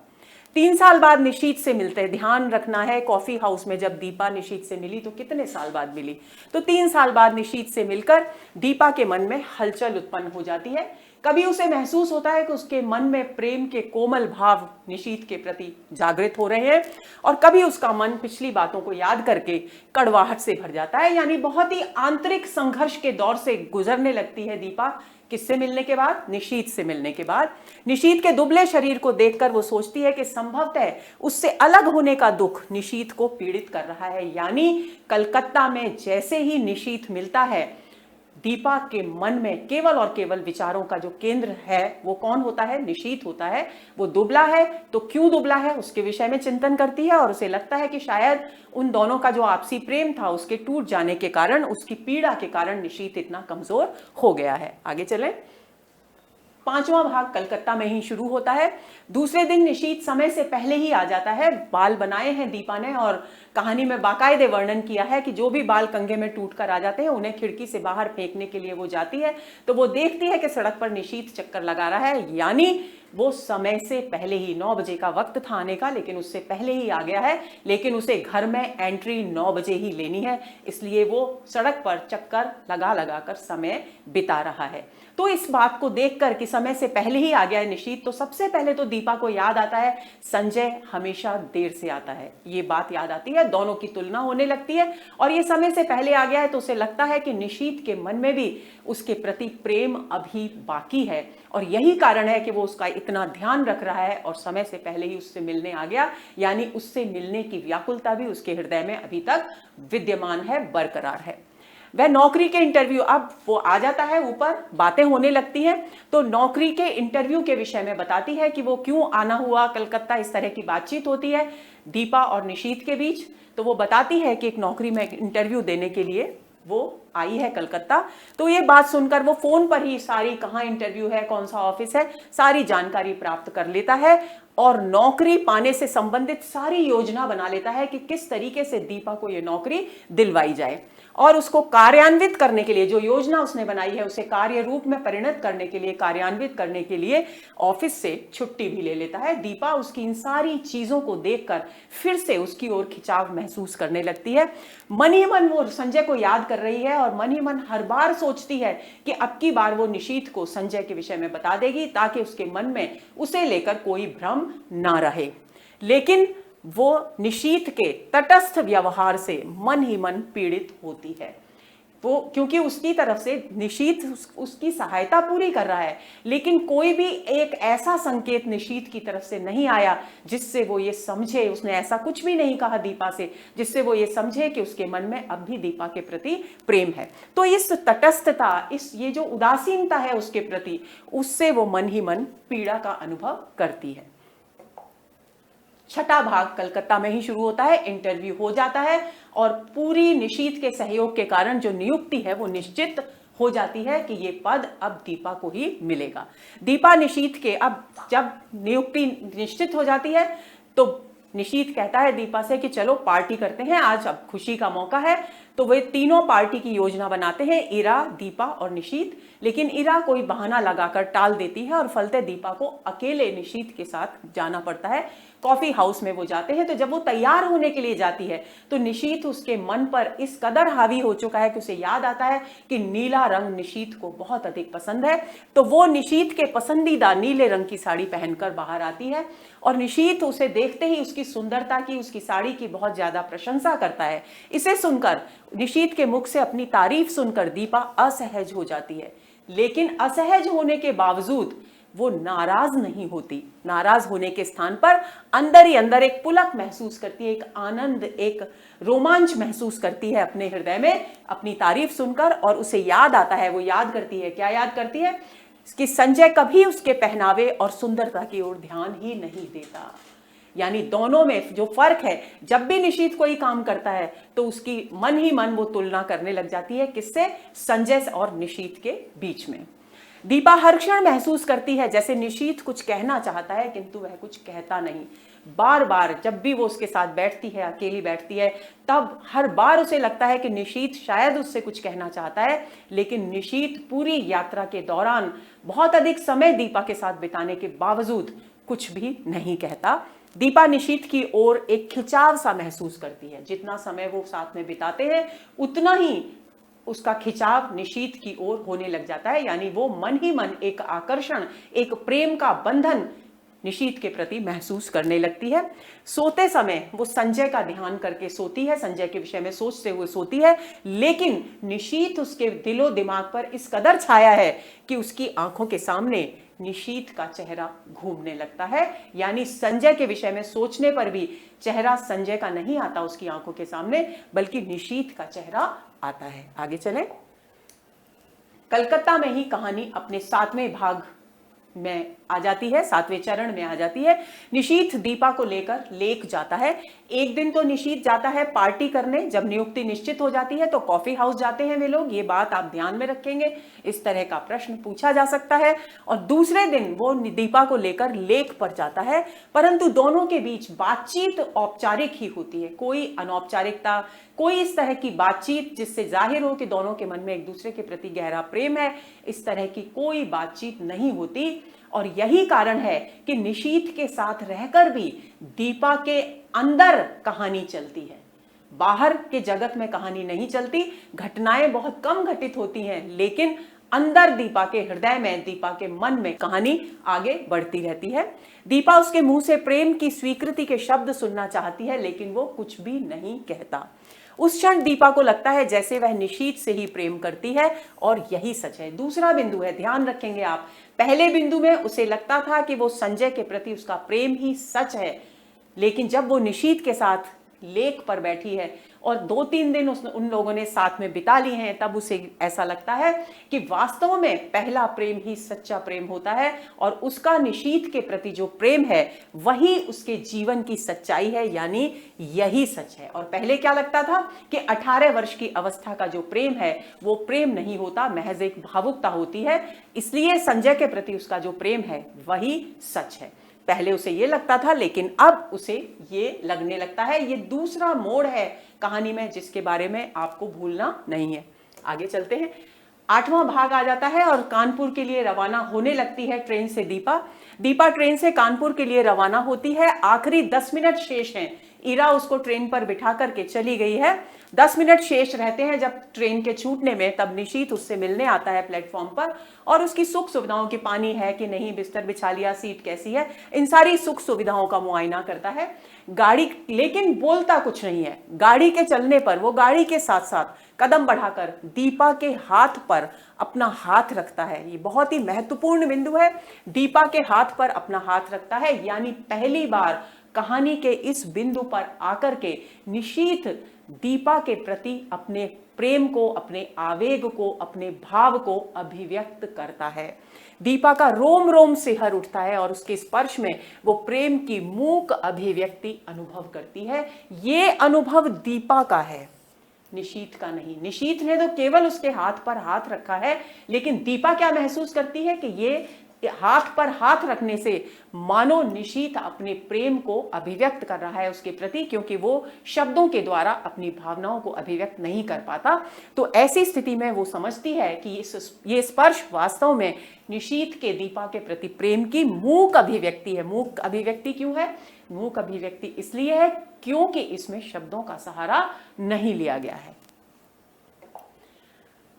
3 साल बाद निशीथ से मिलते हैं। ध्यान रखना है, कॉफी हाउस में जब दीपा निशीथ से मिली तो कितने साल बाद मिली? तो 3 साल बाद निशीथ से मिलकर दीपा के मन में हलचल उत्पन्न हो जाती है। कभी उसे महसूस होता है कि उसके मन में प्रेम के कोमल भाव निशीथ के प्रति जागृत हो रहे हैं, और कभी उसका मन पिछली बातों को याद करके कड़वाहट से भर जाता है। यानी बहुत ही आंतरिक संघर्ष के दौर से गुजरने लगती है दीपा। किससे मिलने के बाद? निशीथ से मिलने के बाद। निशीथ के दुबले शरीर को देखकर वो सोचती है कि संभवतः उससे अलग होने का दुख निशीथ को पीड़ित कर रहा है। यानी कलकत्ता में जैसे ही निशीथ मिलता है, दीपा के मन में केवल और केवल विचारों का जो केंद्र है वो कौन होता है? निशीथ होता है। वो दुबला है, तो क्यों दुबला है उसके विषय में चिंतन करती है और उसे लगता है कि शायद उन दोनों का जो आपसी प्रेम था उसके टूट जाने के कारण, उसकी पीड़ा के कारण निशीथ इतना कमजोर हो गया है। आगे चलें। 5वां भाग कलकत्ता में ही शुरू होता है। दूसरे दिन निशीथ समय से पहले ही आ जाता है। बाल बनाए हैं दीपा ने और कहानी में बाकायदे वर्णन किया है कि जो भी बाल कंघे में टूट कर आ जाते हैं उन्हें खिड़की से बाहर फेंकने के लिए वो जाती है, तो वो देखती है कि सड़क पर निशीथ चक्कर लगा रहा है, यानी वो समय से पहले ही 9 बजे का वक्त था आने का, लेकिन उससे पहले ही आ गया है। लेकिन उसे घर में एंट्री 9 बजे ही लेनी है, इसलिए वो सड़क पर चक्कर लगा लगा कर समय बिता रहा है। तो इस बात को देखकर कि समय से पहले ही आ गया है निशीथ, तो सबसे पहले तो दीपा को याद आता है संजय हमेशा देर से आता है। ये बात याद आती है, दोनों की तुलना होने लगती है और ये समय से पहले आ गया है तो उसे लगता है कि निशीथ के मन में भी उसके प्रति प्रेम अभी बाकी है और यही कारण है कि वो उसका इतना ध्यान रख रहा है और समय से पहले ही उससे मिलने आ गया, यानी उससे मिलने की व्याकुलता भी उसके हृदय में अभी तक विद्यमान है, बरकरार है। वह नौकरी के इंटरव्यू, अब वो आ जाता है ऊपर, बातें होने लगती हैं तो नौकरी के इंटरव्यू के विषय में बताती है कि वो क्यों आना हुआ कलकत्ता। इस तरह की बातचीत होती है दीपा और निशीथ के बीच। तो वो बताती है कि एक नौकरी में इंटरव्यू देने के लिए वो आई है कलकत्ता। तो ये बात सुनकर वो फोन पर ही सारी, कहाँ इंटरव्यू है, कौन सा ऑफिस है, सारी जानकारी प्राप्त कर लेता है और नौकरी पाने से संबंधित सारी योजना बना लेता है कि किस तरीके से दीपा को ये नौकरी दिलवाई जाए। और उसको कार्यान्वित करने के लिए, जो योजना उसने बनाई है उसे कार्य रूप में परिणत करने के लिए, कार्यान्वित करने के लिए ऑफिस से छुट्टी भी ले लेता है। दीपा उसकी इन सारी चीजों को देखकर फिर से उसकी ओर खिंचाव महसूस करने लगती है। मन ही मन वो संजय को याद कर रही है और मन ही मन हर बार सोचती है कि अब की बार वो निशीथ को संजय के विषय में बता देगी ताकि उसके मन में उसे लेकर कोई भ्रम ना रहे। लेकिन वो निशीथ के तटस्थ व्यवहार से मन ही मन पीड़ित होती है। वो, क्योंकि उसकी तरफ से निशीथ उसकी सहायता पूरी कर रहा है, लेकिन कोई भी एक ऐसा संकेत निशीथ की तरफ से नहीं आया जिससे वो ये समझे, उसने ऐसा कुछ भी नहीं कहा दीपा से जिससे वो ये समझे कि उसके मन में अब भी दीपा के प्रति प्रेम है। तो इस तटस्थता, ये जो उदासीनता है उसके प्रति, उससे वो मन ही मन पीड़ा का अनुभव करती है। छठा भाग कलकत्ता में ही शुरू होता है। इंटरव्यू हो जाता है और पूरी निशीथ के सहयोग के कारण जो नियुक्ति है वो निश्चित हो जाती है कि ये पद अब दीपा को ही मिलेगा। दीपा निशीथ के, अब जब नियुक्ति निश्चित हो जाती है तो निशीथ कहता है दीपा से कि चलो पार्टी करते हैं, आज अब खुशी का मौका है। तो वे तीनों पार्टी की योजना बनाते हैं, इरा, दीपा और निशीथ। लेकिन इरा कोई बहाना लगाकर टाल देती है और फलते दीपा को अकेले निशीथ के साथ जाना पड़ता है। कॉफी हाउस में वो जाते हैं तो जब वो तैयार होने के लिए जाती है तो निशीथ उसके मन पर इस कदर हावी हो चुका है कि उसे याद आता है कि नीला रंग निशीथ को बहुत अधिक पसंद है। तो वो निशीथ के पसंदीदा नीले रंग की साड़ी पहनकर बाहर आती है और निशीथ उसे देखते ही उसकी सुंदरता की, उसकी साड़ी की बहुत ज्यादा प्रशंसा करता है। इसे सुनकर, निशीथ के मुख से अपनी तारीफ सुनकर दीपा असहज हो जाती है, लेकिन असहज होने के बावजूद वो नाराज नहीं होती। नाराज होने के स्थान पर अंदर ही अंदर एक पुलक महसूस करती है, एक आनंद, एक रोमांच महसूस करती है अपने हृदय में अपनी तारीफ सुनकर। और उसे याद आता है, वो याद करती है, क्या याद करती है, कि संजय कभी उसके पहनावे और सुंदरता की ओर ध्यान ही नहीं देता। यानी दोनों में जो फर्क है, जब भी निशीथ कोई काम करता है तो उसकी मन ही मन वो तुलना करने लग जाती है, किससे, संजय और निशीथ के बीच में। दीपा हर क्षण महसूस करती है जैसे निशीथ कुछ कहना चाहता है किंतु वह कुछ कहता नहीं। बार बार जब भी वो उसके साथ बैठती है, अकेली बैठती है, तब हर बार उसे लगता है कि निशीथ शायद उससे कुछ कहना चाहता है, लेकिन निशीथ पूरी यात्रा के दौरान बहुत अधिक समय दीपा के साथ बिताने के बावजूद कुछ भी नहीं कहता। दीपा निशीथ की ओर एक खिंचाव सा महसूस करती है। जितना समय वो साथ में बिताते हैं उतना ही उसका खिंचाव निशीथ की ओर होने लग जाता है, यानी वो मन ही मन एक आकर्षण, एक प्रेम का बंधन निशीथ के प्रति महसूस करने लगती है। सोते समय वो संजय का ध्यान करके सोती है, संजय के विषय में सोचते हुए सोती है, लेकिन निशीथ उसके दिलो दिमाग पर इस कदर छाया है कि उसकी आंखों के सामने निशीथ का चेहरा घूमने लगता है। यानी संजय के विषय में सोचने पर भी चेहरा संजय का नहीं आता उसकी आंखों के सामने, बल्कि निशीथ का चेहरा आता है। आगे चलें। कलकत्ता में ही कहानी अपने 7वें भाग में आ जाती है, 7वें चरण में आ जाती है। निशीथ दीपा को लेकर लेक जाता है। एक दिन तो निशीथ जाता है पार्टी करने, जब नियुक्ति निश्चित हो जाती है तो कॉफी हाउस जाते हैं वे लोग, ये बात आप ध्यान में रखेंगे, इस तरह का प्रश्न पूछा जा सकता है। और दूसरे दिन वो दीपा को लेकर लेक पर जाता है, परंतु दोनों के बीच बातचीत औपचारिक ही होती है, कोई अनौपचारिकता, कोई इस तरह की बातचीत जिससे जाहिर हो कि दोनों के मन में एक दूसरे के प्रति गहरा प्रेम है, इस तरह की कोई बातचीत नहीं होती। और यही कारण है कि निशीथ के साथ रहकर भी दीपा के अंदर कहानी चलती है, बाहर के जगत में कहानी नहीं चलती, घटनाएं बहुत कम घटित होती हैं, लेकिन अंदर दीपा के हृदय में, दीपा के मन में कहानी आगे बढ़ती रहती है। दीपा उसके मुंह से प्रेम की स्वीकृति के शब्द सुनना चाहती है, लेकिन वो कुछ भी नहीं कहता। उस क्षण दीपा को लगता है जैसे वह निशीथ से ही प्रेम करती है, और यही सच है। दूसरा बिंदु है, ध्यान रखेंगे आप, पहले बिंदु में उसे लगता था कि वो संजय के प्रति उसका प्रेम ही सच है, लेकिन जब वो निशीथ के साथ लेक पर बैठी है और 2-3 दिन उन लोगों ने साथ में बिता लिए हैं, तब उसे ऐसा लगता है कि वास्तव में पहला प्रेम ही सच्चा प्रेम होता है, और उसका निशीथ के प्रति जो प्रेम है वही उसके जीवन की सच्चाई है, यानी यही सच है। और पहले क्या लगता था कि 18 वर्ष की अवस्था का जो प्रेम है वो प्रेम नहीं होता, महज एक भावुकता होती है, इसलिए संजय के प्रति उसका जो प्रेम है वही सच है। पहले उसे ये लगता था, लेकिन अब उसे ये लगने लगता है। ये दूसरा मोड़ है कहानी में जिसके बारे में आपको भूलना नहीं है। आगे चलते हैं, 8वां भाग आ जाता है और कानपुर के लिए रवाना होने लगती है ट्रेन से दीपा ट्रेन से कानपुर के लिए रवाना होती है। आखिरी 10 मिनट शेष हैं, इरा उसको ट्रेन पर बिठा करके चली गई है, 10 मिनट शेष रहते हैं जब ट्रेन के छूटने में, तब निशीथ उससे मिलने आता है प्लेटफॉर्म पर और उसकी सुख सुविधाओं की, पानी है कि नहीं, बिस्तर बिछा लिया, सीट कैसी है, इन सारी सुख सुविधाओं का मुआयना करता है। गाड़ी, लेकिन बोलता कुछ नहीं है। गाड़ी के चलने पर वो गाड़ी के साथ साथ कदम बढ़ाकर दीपा के हाथ पर अपना हाथ रखता है। ये बहुत ही महत्वपूर्ण बिंदु है, दीपा के हाथ पर अपना हाथ रखता है, यानी पहली बार कहानी के इस बिंदु पर आकर के निशीथ दीपा के प्रति अपने प्रेम को, अपने आवेग को, अपने भाव को अभिव्यक्त करता है। दीपा का रोम रोम सिहर उठता है और उसके स्पर्श में वो प्रेम की मूक अभिव्यक्ति अनुभव करती है। ये अनुभव दीपा का है, निशीथ का नहीं। निशीथ ने तो केवल उसके हाथ पर हाथ रखा है, लेकिन दीपा क्या महसूस करती है कि ये हाथ पर हाथ रखने से मानो निशीथ अपने प्रेम को अभिव्यक्त कर रहा है उसके प्रति, क्योंकि वो शब्दों के द्वारा अपनी भावनाओं को अभिव्यक्त नहीं कर पाता। तो ऐसी स्थिति में वो समझती है कि ये स्पर्श वास्तव में निशीथ के दीपा के प्रति प्रेम की मूक अभिव्यक्ति है। मूक अभिव्यक्ति क्यों है? मूक अभिव्यक्ति इसलिए है क्योंकि इसमें शब्दों का सहारा नहीं लिया गया है।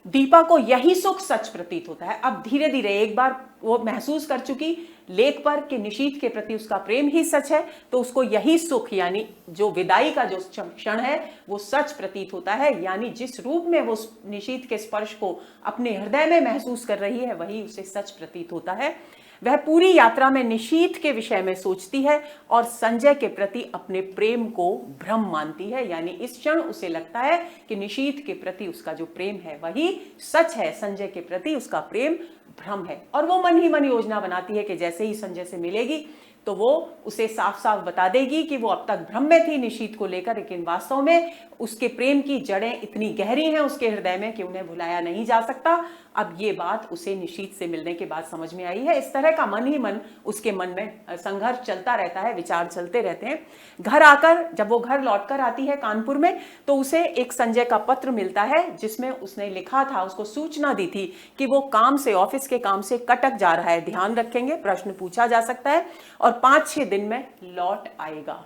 दीपा को यही सुख सच प्रतीत होता है। अब धीरे धीरे एक बार वो महसूस कर चुकी लेक पर कि निशीथ के प्रति उसका प्रेम ही सच है, तो उसको यही सुख, यानी जो विदाई का जो क्षण है वो सच प्रतीत होता है, यानी जिस रूप में वो निशीथ के स्पर्श को अपने हृदय में महसूस कर रही है वही उसे सच प्रतीत होता है। वह पूरी यात्रा में निशीथ के विषय में सोचती है और संजय के प्रति अपने प्रेम को भ्रम मानती है, यानी इस क्षण उसे लगता है कि निशीथ के प्रति उसका जो प्रेम है वही सच है, संजय के प्रति उसका प्रेम भ्रम है। और वो मन ही मन योजना बनाती है कि जैसे ही संजय से मिलेगी तो वो उसे साफ साफ बता देगी कि वो अब तक भ्रम में थी निशीथ को लेकर, लेकिन वास्तव में उसके प्रेम की जड़ें इतनी गहरी हैं उसके हृदय में कि उन्हें भुलाया नहीं जा सकता। अब ये बात उसे निशीथ से मिलने के बाद समझ में आई है। इस तरह का मन ही मन उसके मन में संघर्ष चलता रहता है, विचार चलते रहते हैं। घर आकर, जब वो घर लौटकर आती है कानपुर में, तो उसे एक संजय का पत्र मिलता है जिसमें उसने लिखा था, उसको सूचना दी थी कि वो काम से, ऑफिस के काम से कटक जा रहा है। ध्यान रखेंगे, प्रश्न पूछा जा सकता है, और 5-6 दिन में लौट आएगा।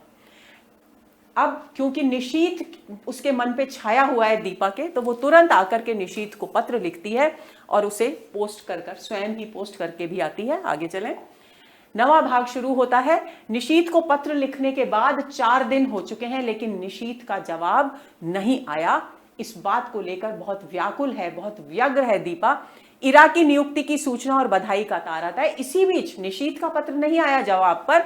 अब क्योंकि निशीथ उसके मन पे छाया हुआ है दीपा के, तो वो तुरंत आकर के निशीथ को पत्र लिखती है और उसे पोस्ट कर स्वयं ही पोस्ट करके भी आती है। आगे चलें, नवा भाग शुरू होता है। निशीथ को पत्र लिखने के बाद 4 दिन हो चुके हैं, लेकिन निशीथ का जवाब नहीं आया। इस बात को लेकर बहुत व्याकुल है, बहुत व्यग्र है दीपा। इरा की नियुक्ति की सूचना और बधाई का तार आता है। इसी बीच निशीथ का पत्र नहीं आया जवाब पर,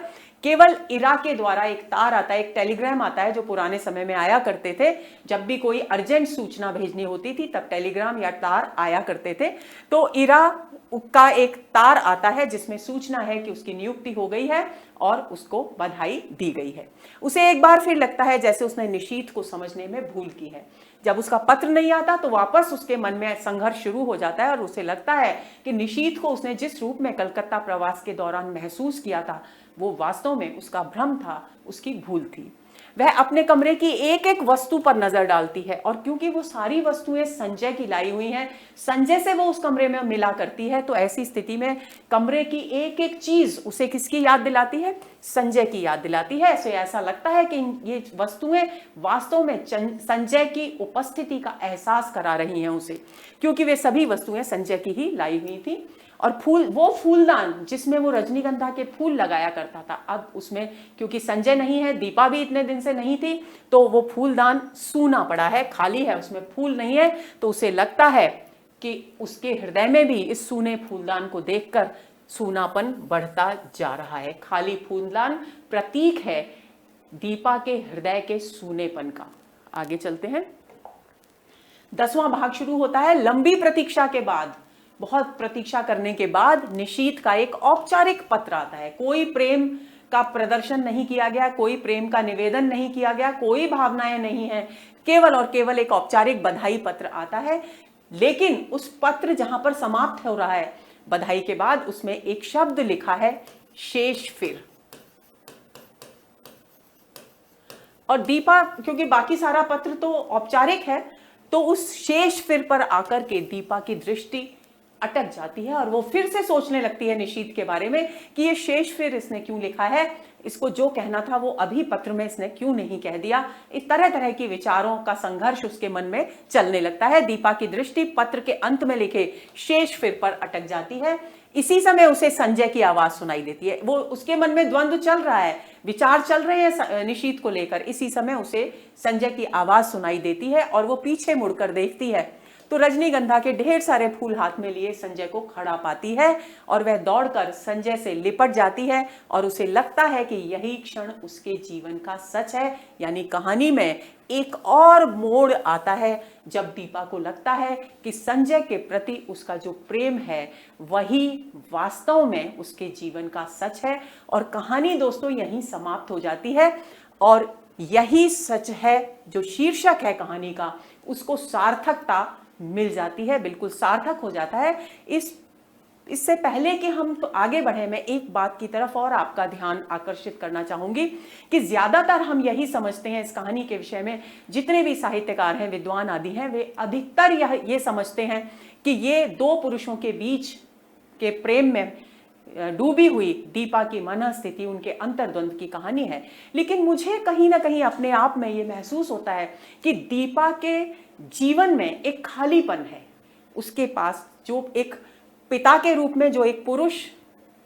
केवल इरा के द्वारा एक तार आता है, एक टेलीग्राम आता है, जो पुराने समय में आया करते थे। जब भी कोई अर्जेंट सूचना भेजनी होती थी तब टेलीग्राम या तार आया करते थे। तो इरा का एक तार आता है जिसमें सूचना है कि उसकी नियुक्ति हो गई है और उसको बधाई दी गई है। उसे एक बार फिर लगता है जैसे उसने निशीथ को समझने में भूल की है। जब उसका पत्र नहीं आता तो वापस उसके मन में संघर्ष शुरू हो जाता है और उसे लगता है कि निशीथ को उसने जिस रूप में कलकत्ता प्रवास के दौरान महसूस किया था वो वास्तव में उसका भ्रम था, उसकी भूल थी। वह अपने कमरे की एक एक वस्तु पर नजर डालती है और क्योंकि वो सारी वस्तुएं संजय की लाई हुई हैं, संजय से वो उस कमरे में मिला करती है, तो ऐसी स्थिति में कमरे की एक एक चीज उसे किसकी याद दिलाती है? संजय की याद दिलाती है। ऐसा लगता है कि ये वस्तुएं वास्तव में संजय की उपस्थिति का एहसास करा रही हैं उसे, क्योंकि वे सभी वस्तुएं संजय की ही लाई हुई थी। और फूल, वो फूलदान जिसमें वो रजनीगंधा के फूल लगाया करता था, अब उसमें क्योंकि संजय नहीं है, दीपा भी इतने दिन से नहीं थी, तो वो फूलदान सूना पड़ा है, खाली है, उसमें फूल नहीं है। तो उसे लगता है कि उसके हृदय में भी इस सूने फूलदान को देखकर सूनापन बढ़ता जा रहा है। खाली फूलदान प्रतीक है दीपा के हृदय के सूनेपन का। आगे चलते हैं। 10वां भाग शुरू होता है। लंबी प्रतीक्षा के बाद, बहुत प्रतीक्षा करने के बाद निशीथ का एक औपचारिक पत्र आता है। कोई प्रेम का प्रदर्शन नहीं किया गया, कोई प्रेम का निवेदन नहीं किया गया, कोई भावनाएं नहीं है, केवल और केवल एक औपचारिक बधाई पत्र आता है। लेकिन उस पत्र जहां पर समाप्त हो रहा है बधाई के बाद, उसमें एक शब्द लिखा है, शेष फिर। और दीपा, क्योंकि बाकी सारा पत्र तो औपचारिक है, तो उस शेष फिर पर आकर के दीपा की दृष्टि अटक जाती है और वो फिर से सोचने लगती है निशीथ के बारे में कि ये शेष फिर इसने क्यों लिखा है, इसको जो कहना था वो अभी पत्र में इसने क्यों नहीं कह दिया। इस तरह तरह की विचारों का संघर्ष उसके मन में चलने लगता है। दीपा की दृष्टि पत्र के अंत में लिखे शेष फिर पर अटक जाती है। इसी समय उसे संजय की आवाज सुनाई देती है। वो, उसके मन में द्वंद्व चल रहा है, विचार चल रहे हैं निशीथ को लेकर। इसी समय उसे संजय की आवाज सुनाई देती है और वो पीछे मुड़कर देखती है तो रजनीगंधा के ढेर सारे फूल हाथ में लिए संजय को खड़ा पाती है और वह दौड़कर संजय से लिपट जाती है और उसे लगता है कि यही क्षण उसके जीवन का सच है। यानी कहानी में एक और मोड़ आता है जब दीपा को लगता है कि संजय के प्रति उसका जो प्रेम है वही वास्तव में उसके जीवन का सच है। और कहानी दोस्तों यहीं समाप्त हो जाती है और यही सच है जो शीर्षक है कहानी का, उसको सार्थकता मिल जाती है, बिल्कुल सार्थक हो जाता है। इससे पहले कि हम तो आगे बढ़े, मैं एक बात की तरफ और आपका ध्यान आकर्षित करना चाहूंगी कि ज्यादातर हम यही समझते हैं इस कहानी के विषय में, जितने भी साहित्यकार हैं, विद्वान आदि हैं, वे अधिकतर ये समझते हैं कि ये दो पुरुषों के बीच के प्रेम में डूबी हुई दीपा की मन स्थिति, उनके अंतर्द्वंद की कहानी है। लेकिन मुझे कहीं ना कहीं अपने आप में ये महसूस होता है कि दीपा के जीवन में एक खालीपन है। उसके पास जो एक पिता के रूप में जो एक पुरुष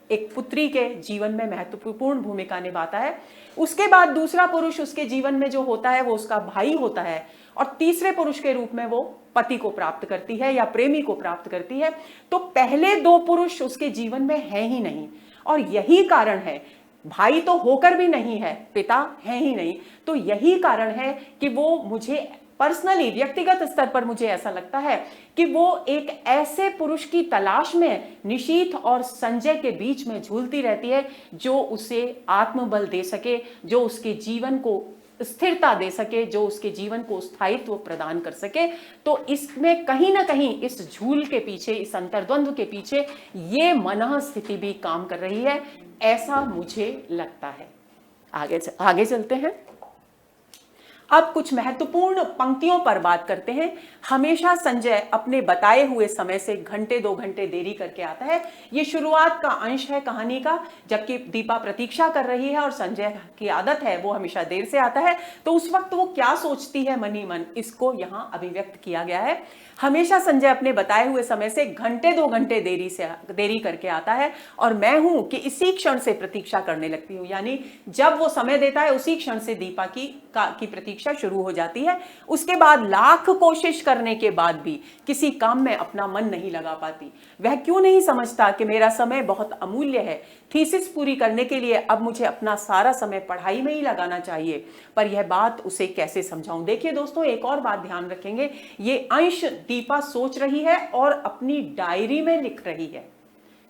एक पुत्री के जीवन में महत्वपूर्ण भूमिका निभाता है, उसके बाद दूसरा पुरुष उसके जीवन में जो होता है वो उसका भाई होता है और तीसरे पुरुष के रूप में वो पति को प्राप्त करती है या प्रेमी को प्राप्त करती है। तो पहले दो पुरुष उसके जीवन में है ही नहीं और यही कारण है, भाई तो होकर भी नहीं है, पिता है ही नहीं, तो यही कारण है कि वो, मुझे पर्सनली व्यक्तिगत स्तर पर मुझे ऐसा लगता है कि वो एक ऐसे पुरुष की तलाश में निशीथ और संजय के बीच में झूलती रहती है जो उसे आत्मबल दे सके, जो उसके जीवन को स्थिरता दे सके, जो उसके जीवन को स्थायित्व प्रदान कर सके। तो इसमें कहीं ना कहीं इस झूल के पीछे, इस अंतर्द्वंद के पीछे ये मनः स्थिति भी काम कर रही है, ऐसा मुझे लगता है। आगे चलते हैं। अब कुछ महत्वपूर्ण पंक्तियों पर बात करते हैं। हमेशा संजय अपने बताए हुए समय से घंटे 2 घंटे देरी करके आता है। ये शुरुआत का अंश है कहानी का, जबकि दीपा प्रतीक्षा कर रही है और संजय की आदत है वो हमेशा देर से आता है। तो उस वक्त वो क्या सोचती है मन ही मन, इसको यहां अभिव्यक्त किया गया है। हमेशा संजय अपने बताए हुए समय से घंटे 2 घंटे देरी करके आता है और मैं हूं कि इसी क्षण से प्रतीक्षा करने लगती हूं। यानी जब वो समय देता है उसी क्षण से दीपा की प्रतीक्षा शुरू हो जाती है। उसके बाद लाख कोशिश करने के बाद भी किसी काम में अपना मन नहीं लगा पाती। वह क्यों नहीं समझता कि मेरा समय बहुत अमूल्य है, थीसिस पूरी करने के लिए अब मुझे अपना सारा समय पढ़ाई में ही लगाना चाहिए, पर यह बात उसे कैसे समझाऊं। देखिए दोस्तों, एक और बात ध्यान रखेंगे, ये अंश दीपा सोच रही है और अपनी डायरी में लिख रही है।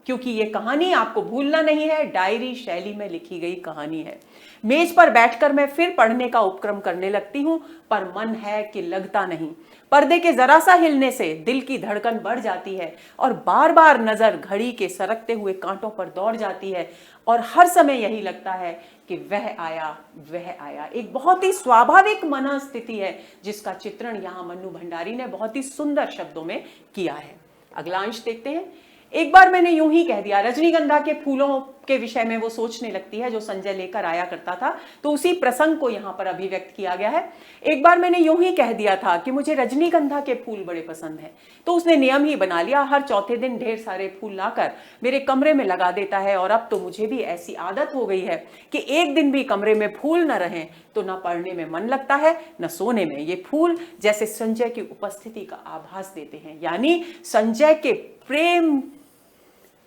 क्योंकि ये कहानी आपको भूलना नहीं है, डायरी शैली में लिखी गई कहानी है। मेज पर बैठकर मैं फिर पढ़ने का उपक्रम करने लगती हूं, पर मन है कि लगता नहीं। पर्दे के जरा सा हिलने से दिल की धड़कन बढ़ जाती है और बार बार नजर घड़ी के सरकते हुए कांटों पर दौड़ जाती है और हर समय यही लगता है कि वह आया, वह आया। एक बहुत ही स्वाभाविक मनस्थिति है जिसका चित्रण यहाँ मन्नू भंडारी ने बहुत ही सुंदर शब्दों में किया है। अगला अंश देखते हैं। एक बार मैंने यूं ही कह दिया, रजनीगंधा के फूलों के विषय में वो सोचने लगती है जो संजय लेकर आया करता था, तो उसी प्रसंग को यहाँ पर अभिव्यक्त किया गया है। एक बार मैंने यूं ही कह दिया था कि मुझे रजनीगंधा के फूल बड़े पसंद हैं, तो उसने नियम ही बना लिया, हर चौथे दिन ढेर सारे फूल लाकर मेरे कमरे में लगा देता है। और अब तो मुझे भी ऐसी आदत हो गई है कि एक दिन भी कमरे में फूल न रहें तो न पढ़ने में मन लगता है न सोने में। ये फूल जैसे संजय की उपस्थिति का आभास देते हैं, यानी संजय के प्रेम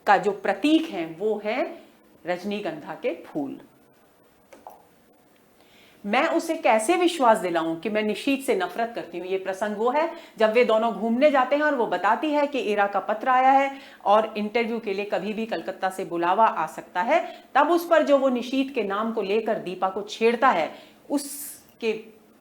का जो प्रतीक है वो है रजनीगंधा के फूल। मैं उसे कैसे विश्वास दिलाऊं कि मैं निशीथ से नफरत करती हूं। ये प्रसंग वो है जब वे दोनों घूमने जाते हैं और वो बताती है कि इरा का पत्र आया है और इंटरव्यू के लिए कभी भी कलकत्ता से बुलावा आ सकता है। तब उस पर जो वो निशीथ के नाम को लेकर दीपा को छेड़ता है, उसके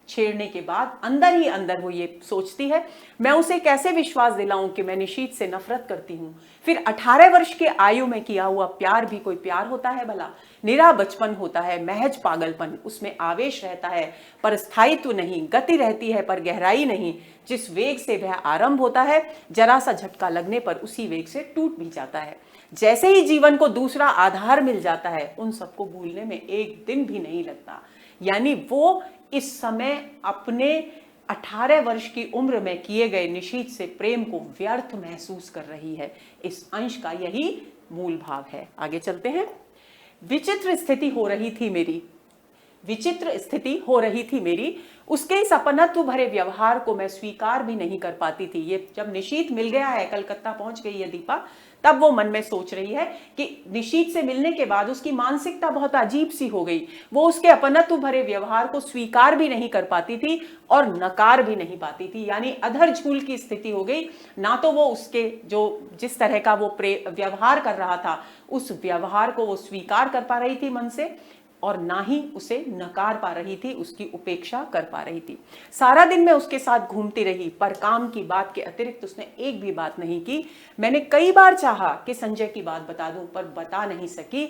छेड़ने के बाद अंदर ही अंदर वो ये सोचती है, मैं उसे कैसे विश्वास दिलाऊं कि मैं निशीथ से नफरत करती हूं। फिर 18 वर्ष के आयु में किया हुआ प्यार भी कोई प्यार होता है भला? निरा बचपन होता है, महज पागलपन। उसमें आवेश रहता है पर स्थायित्व नहीं, गति रहती है पर गहराई नहीं। जिस वेग से वह आरंभ होता है, जरा सा झटका लगने पर उसी वेग से टूट भी जाता है। जैसे ही जीवन को दूसरा आधार मिल जाता है, उन सबको भूलने में एक दिन भी नहीं लगता। यानी वो इस समय अपने 18 वर्ष की उम्र में किए गए निशीथ से प्रेम को व्यर्थ महसूस कर रही है। इस अंश का यही मूल भाव है। आगे चलते हैं। विचित्र स्थिति हो रही थी मेरी, विचित्र स्थिति हो रही थी मेरी। उसके इस अपनत्व भरे व्यवहार को मैं स्वीकार भी नहीं कर पाती थी। ये जब निशीथ मिल गया है, कलकत्ता पहुंच गई है दीपा, तब वो मन में सोच रही है कि निशीथ से मिलने के बाद उसकी मानसिकता बहुत अजीब सी हो गई। वो उसके अपनत्व भरे व्यवहार को स्वीकार भी नहीं कर पाती थी और नकार भी नहीं पाती थी। यानी अधर झूल की स्थिति हो गई। ना तो वो उसके जो जिस तरह का वो व्यवहार कर रहा था, उस व्यवहार को वो स्वीकार कर पा रही थी मन से, और ना ही उसे नकार पा रही थी, उसकी उपेक्षा कर पा रही थी। सारा दिन मैं उसके साथ घूमती रही, पर काम की बात के अतिरिक्त उसने एक भी बात नहीं की। मैंने कई बार चाहा कि संजय की बात बता दूं, पर बता नहीं सकी।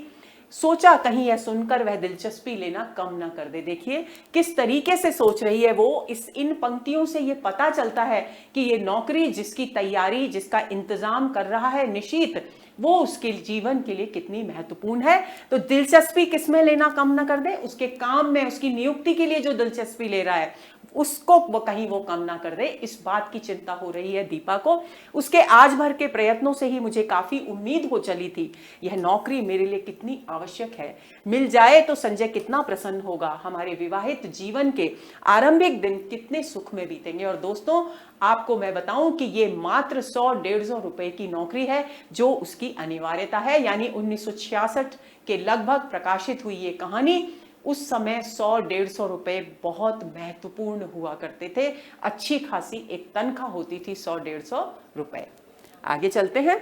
सोचा कहीं यह सुनकर वह दिलचस्पी लेना कम ना कर दे। देखिए किस तरीके से सोच रही है वो। इन पंक्तियों से ये पता चलता है कि ये नौकरी जिसकी तैयारी, जिसका इंतजाम कर रहा है निशीथ, वो उसके जीवन के लिए कितनी महत्वपूर्ण है। तो दिलचस्पी किसमें लेना कम ना कर दे, उसके काम में, उसकी नियुक्ति के लिए जो दिलचस्पी ले रहा है उसको वो कहीं वो कम ना कर दे, इस बात की चिंता हो रही है दीपा को। उसके आज भर के प्रयत्नों से ही मुझे काफी उम्मीद हो चली थी। यह नौकरी मेरे लिए कितनी आवश्यक है, मिल जाए तो संजय कितना प्रसन्न होगा, हमारे विवाहित जीवन के आरंभिक दिन कितने सुख में बीतेंगे। और दोस्तों आपको मैं बताऊं कि ये मात्र 100-150 रुपए की नौकरी है जो उसकी अनिवार्यता है। यानी 1966 के लगभग प्रकाशित हुई ये कहानी, उस समय 100-150 रुपए बहुत महत्वपूर्ण हुआ करते थे। अच्छी खासी एक तनख्वाह होती थी 100-150 रुपए। आगे चलते हैं।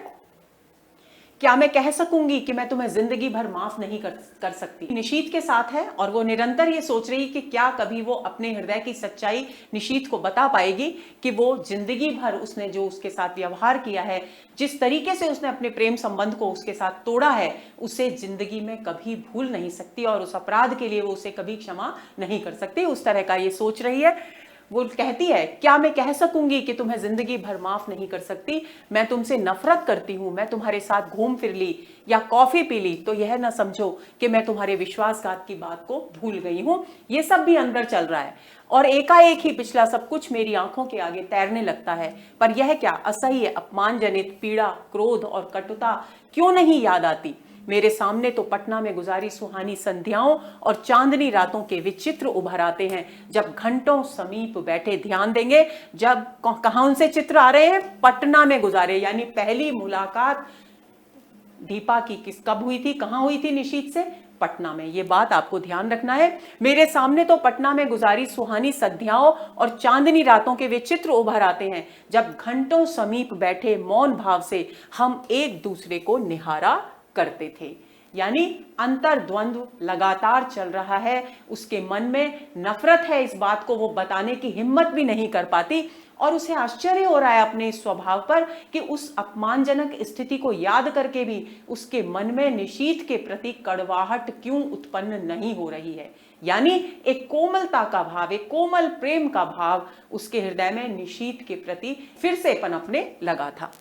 क्या मैं कह सकूंगी कि मैं तुम्हें जिंदगी भर माफ नहीं कर सकती? निशीथ के साथ है और वो निरंतर ये सोच रही कि क्या कभी वो अपने हृदय की सच्चाई निशीथ को बता पाएगी कि वो जिंदगी भर उसने जो उसके साथ व्यवहार किया है, जिस तरीके से उसने अपने प्रेम संबंध को उसके साथ तोड़ा है, उसे जिंदगी में कभी भूल नहीं सकती और उस अपराध के लिए वो उसे कभी क्षमा नहीं कर सकती। उस तरह का ये सोच रही है। वो कहती है, क्या मैं कह सकूंगी कि तुम्हें जिंदगी भर माफ नहीं कर सकती? मैं तुमसे नफरत करती हूं। मैं तुम्हारे साथ घूम फिर ली या कॉफी पी ली तो यह ना समझो कि मैं तुम्हारे विश्वासघात की बात को भूल गई हूं। ये सब भी अंदर चल रहा है और एकाएक ही पिछला सब कुछ मेरी आंखों के आगे तैरने लगता है। पर यह क्या असह्य अपमानजनित पीड़ा, क्रोध और कटुता क्यों नहीं याद आती? मेरे सामने तो पटना में गुजारी सुहानी संध्याओं और चांदनी रातों के विचित्र उभर आते हैं। जब घंटों समीप बैठे ध्यान देंगे, जब कहां उनसे चित्र आ रहे हैं, पटना में गुजारे। यानी पहली मुलाकात दीपा की कब हुई थी, कहां हुई थी निशीथ से? पटना में। ये बात आपको ध्यान रखना है। मेरे सामने तो पटना में गुजारी सुहानी संध्याओं और चांदनी रातों के वे चित्र उभर आते हैं जब घंटों समीप बैठे मौन भाव से हम एक दूसरे को निहारा करते थे। यानी अंतर्द्वंद्व लगातार चल रहा है, उसके मन में नफरत है, इस बात को वो बताने की हिम्मत भी नहीं कर पाती और उसे आश्चर्य हो रहा है अपने इस स्वभाव पर कि उस अपमानजनक स्थिति को याद करके भी उसके मन में निशीथ के प्रति कड़वाहट क्यों उत्पन्न नहीं हो रही है। यानी एक कोमलता का भाव, एक कोमल प्रेम का भाव उसके हृदय में निशीथ के प्रति फिर से पनपने लगा था।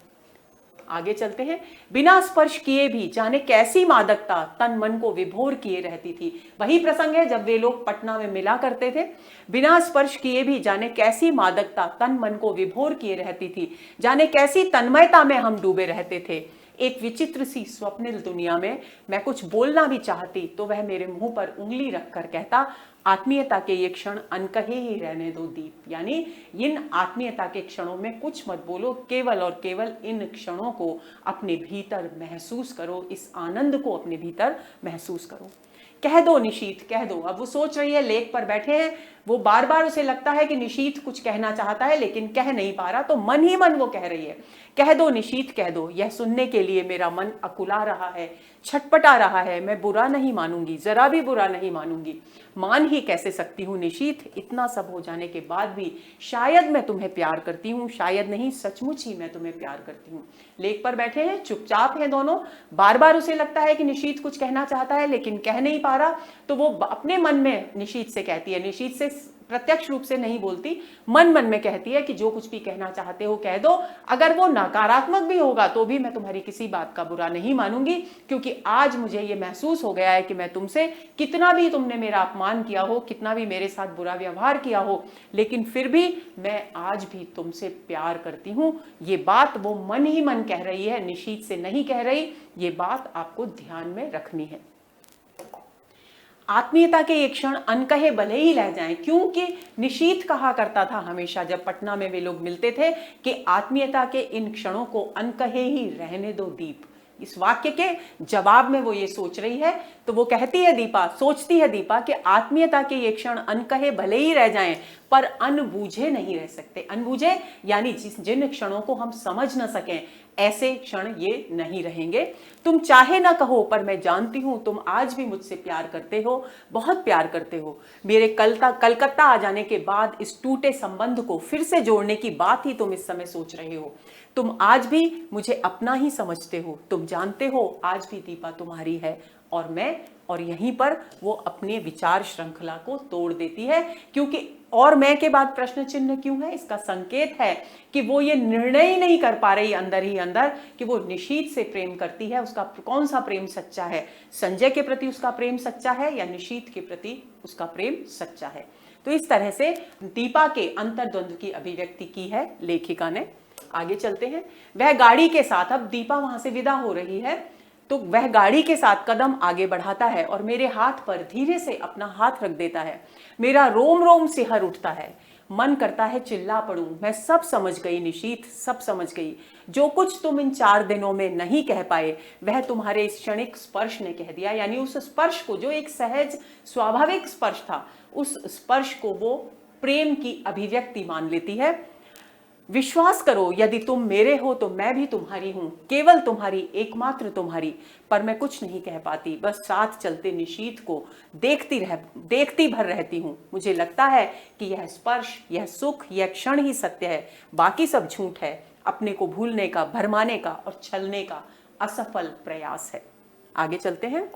आगे चलते हैं। बिना स्पर्श किए भी जाने कैसी मादकता तन मन को विभोर किए रहती थी। वही प्रसंग है जब वे लोग पटना में मिला करते थे। बिना स्पर्श किए भी जाने कैसी मादकता तन मन को विभोर किए रहती थी, जाने कैसी तन्मयता में हम डूबे रहते थे। एक विचित्र सी स्वप्निल दुनिया में मैं कुछ बोलना भी चाहती तो वह मेरे मुंह पर उंगली रखकर कहता, आत्मीयता के ये क्षण अनकहे ही रहने दो दीप। यानी इन आत्मीयता के क्षणों में कुछ मत बोलो, केवल और केवल इन क्षणों को अपने भीतर महसूस करो, इस आनंद को अपने भीतर महसूस करो। कह दो निशीथ, कह दो। अब वो सोच रही है, लेक पर बैठे हैं, वो बार बार उसे लगता है कि निशीथ कुछ कहना चाहता है लेकिन कह नहीं पा रहा, तो मन ही मन वो कह रही है, कह दो निशीथ, कह दो। यह सुनने के लिए मेरा मन अकुला रहा है, छटपटा रहा है। मैं बुरा नहीं मानूंगी, जरा भी बुरा नहीं मानूंगी। मान ही कैसे सकती हूँ निशीथ, इतना सब हो जाने के बाद भी शायद मैं तुम्हें प्यार करती हूँ, शायद नहीं, सचमुच ही मैं तुम्हें प्यार करती हूँ। लेक पर बैठे हैं, चुपचाप हैं दोनों। बार बार उसे लगता है कि निशीथ कुछ कहना चाहता है लेकिन कह नहीं पा रहा, तो वो अपने मन में निशीथ से कहती है, निशीथ से प्रत्यक्ष रूप से नहीं बोलती, मन मन में कहती है कि जो कुछ भी कहना चाहते हो कह दो। अगर वो नकारात्मक भी होगा तो भी मैं तुम्हारी किसी बात का बुरा नहीं मानूंगी, क्योंकि आज मुझे ये महसूस हो गया है कि मैं तुमसे, कितना भी तुमने मेरा अपमान किया हो, कितना भी मेरे साथ बुरा व्यवहार किया हो, लेकिन फिर भी मैं आज भी तुमसे प्यार करती हूँ। ये बात वो मन ही मन कह रही है, निशीथ से नहीं कह रही। ये बात आपको ध्यान में रखनी है। आत्मीयता के ये क्षण अनकहे भले ही रह जाएं, क्योंकि निशीथ कहा करता था हमेशा जब पटना में वे लोग मिलते थे कि आत्मीयता के इन क्षणों को अनकहे ही रहने दो दीप। इस वाक्य के जवाब में वो ये सोच रही है, तो वो कहती है दीपा, सोचती है दीपा कि आत्मीयता के ये क्षण अनकहे भले ही रह जाएं पर अनबूझे नहीं रह सकते। अनबूझे यानी जिन क्षणों को हम समझ न सकें, ऐसे क्षण ये नहीं रहेंगे। तुम चाहे ना कहो पर मैं जानती हूं तुम आज भी मुझसे प्यार करते हो, बहुत प्यार करते हो। मेरे कलकत्ता आ जाने के बाद इस टूटे संबंध को फिर से जोड़ने की बात ही तुम इस समय सोच रहे हो। तुम आज भी मुझे अपना ही समझते हो। तुम जानते हो आज भी दीपा तुम्हारी है और मैं, और यहीं पर वो अपने विचार श्रृंखला को तोड़ देती है। क्योंकि और मैं के बाद प्रश्न चिन्ह क्यों है, इसका संकेत है कि वो ये निर्णय ही नहीं कर पा रही अंदर ही अंदर कि वो निशीथ से प्रेम करती है। उसका कौन सा प्रेम सच्चा है, संजय के प्रति उसका प्रेम सच्चा है या निशीथ के प्रति उसका प्रेम सच्चा है। तो इस तरह से दीपा के अंतर्द्वंद्व की अभिव्यक्ति की है लेखिका ने। आगे चलते हैं। वह गाड़ी के साथ, अब दीपा वहां से विदा हो रही है, तो वह गाड़ी के साथ कदम आगे बढ़ाता है और मेरे हाथ पर धीरे से अपना हाथ रख देता है। मेरा रोम रोम सिहर उठता है, मन करता है चिल्ला पड़ूं। मैं सब समझ गई निशीथ, सब समझ गई। जो कुछ तुम इन 4 दिनों में नहीं कह पाए वह तुम्हारे इस क्षणिक स्पर्श ने कह दिया। यानी उस स्पर्श को, जो एक सहज स्वाभाविक स्पर्श था, उस स्पर्श को वो प्रेम की अभिव्यक्ति मान लेती है। विश्वास करो, यदि तुम मेरे हो तो मैं भी तुम्हारी हूं, केवल तुम्हारी, एकमात्र तुम्हारी। पर मैं कुछ नहीं कह पाती, बस साथ चलते निशीथ को देखती भर रहती हूं। मुझे लगता है कि यह स्पर्श, यह सुख, यह क्षण ही सत्य है, बाकी सब झूठ है, अपने को भूलने का, भरमाने का और छलने का असफल प्रयास है। आगे चलते हैं।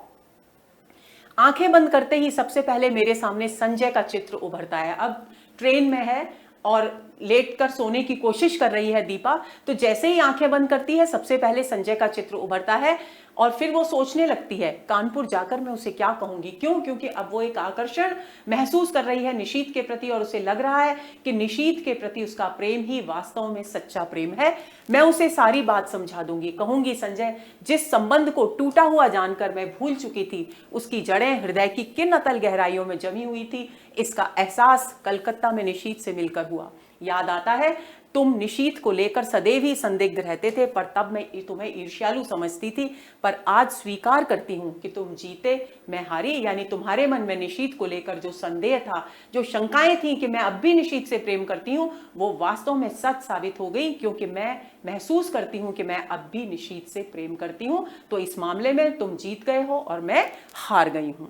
आंखें बंद करते ही सबसे पहले मेरे सामने संजय का चित्र उभरता है। अब ट्रेन में है और लेटकर सोने की कोशिश कर रही है दीपा, तो जैसे ही आंखें बंद करती है सबसे पहले संजय का चित्र उभरता है और फिर वो सोचने लगती है कानपुर जाकर मैं उसे क्या कहूंगी। क्यों? क्योंकि अब वो एक आकर्षण महसूस कर रही है निशीथ के प्रति और उसे लग रहा है कि निशीथ के प्रति उसका प्रेम ही वास्तव में सच्चा प्रेम है। मैं उसे सारी बात समझा दूंगी, कहूंगी संजय, जिस संबंध को टूटा हुआ जानकर मैं भूल चुकी थी, उसकी जड़ें हृदय की किन अतल गहराइयों में जमी हुई थी, इसका एहसास कलकत्ता में निशीथ से मिलकर हुआ। याद आता है तुम निशीथ को लेकर सदैव ही संदिग्ध रहते थे, पर तब मैं तुम्हें ईर्ष्यालु समझती थी। पर आज स्वीकार करती हूं कि तुम जीते, मैं हारी। यानी तुम्हारे मन में निशीथ को लेकर जो संदेह था, जो शंकाएं थी कि मैं अब भी निशीथ से प्रेम करती हूं, वो वास्तव में सच साबित हो गई, क्योंकि मैं महसूस करती हूं कि मैं अब भी निशीथ से प्रेम करती हूं। तो इस मामले में तुम जीत गए हो और मैं हार गई हूं।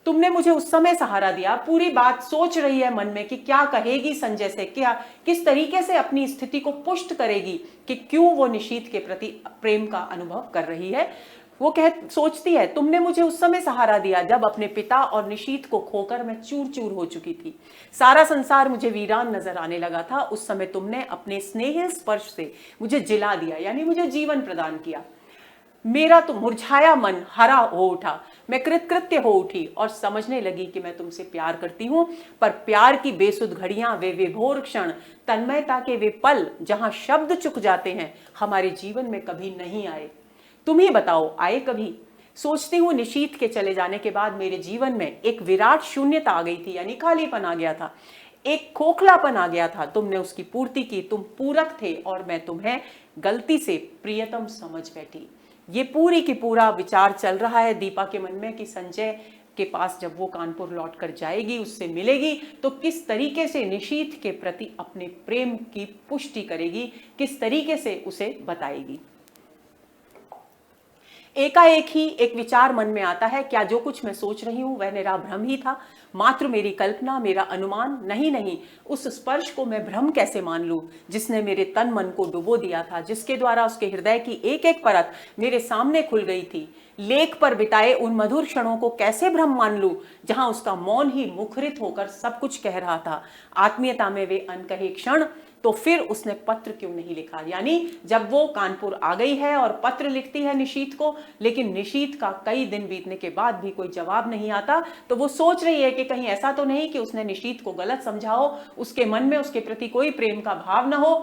तुमने मुझे उस समय सहारा दिया। पूरी बात सोच रही है मन में कि क्या कहेगी संजय से, क्या किस तरीके से अपनी स्थिति को पुष्ट करेगी कि क्यों वो निशीथ के प्रति प्रेम का अनुभव कर रही है। वो सोचती है, तुमने मुझे उस समय सहारा दिया जब अपने पिता और निशीथ को खोकर मैं चूर चूर हो चुकी थी। सारा संसार मुझे वीरान नजर आने लगा था। उस समय तुमने अपने स्नेहिल स्पर्श से मुझे जिला दिया, यानी मुझे जीवन प्रदान किया। मेरा तो मुरझाया मन हरा हो उठा, मैं कृतकृत्य हो उठी और समझने लगी कि मैं तुमसे प्यार करती हूं। पर प्यार की बेसुध घड़ियां, वे विभोर क्षण, तन्मयता के वे पल जहां शब्द चुक जाते हैं, हमारे जीवन में कभी नहीं आए। तुम ही बताओ, आए कभी? सोचती हूँ निशीथ के चले जाने के बाद मेरे जीवन में एक विराट शून्यता आ गई थी, यानी खालीपन आ गया था, एक खोखलापन आ गया था। तुमने उसकी पूर्ति की, तुम पूरक थे और मैं तुम्हें गलती से प्रियतम समझ बैठी। ये पूरी की पूरा विचार चल रहा है दीपा के मन में कि संजय के पास जब वो कानपुर लौट कर जाएगी, उससे मिलेगी, तो किस तरीके से निशीथ के प्रति अपने प्रेम की पुष्टि करेगी, किस तरीके से उसे बताएगी। एकाएक ही एक विचार मन में आता है, क्या जो कुछ मैं सोच रही हूं वह मेरा भ्रम ही था, मात्र मेरी कल्पना, मेरा अनुमान? नहीं नहीं, उस स्पर्श को मैं भ्रम कैसे मान लूं जिसने मेरे तन मन को डुबो दिया था, जिसके द्वारा उसके हृदय की एक एक परत मेरे सामने खुल गई थी। लेक पर बिताए उन मधुर क्षणों को कैसे भ्रम मान लूं जहां उसका मौन ही मुखरित होकर सब कुछ कह रहा था। आत्मीयता में वे अनकहे क्षण, तो फिर उसने पत्र क्यों नहीं लिखा? यानी जब वो कानपुर आ गई है और पत्र लिखती है निशीथ को, लेकिन निशीथ का कई दिन बीतने के बाद भी कोई जवाब नहीं आता, तो वो सोच रही है कि कहीं ऐसा तो नहीं कि उसने निशीथ को गलत समझा हो, उसके मन में उसके प्रति कोई प्रेम का भाव न हो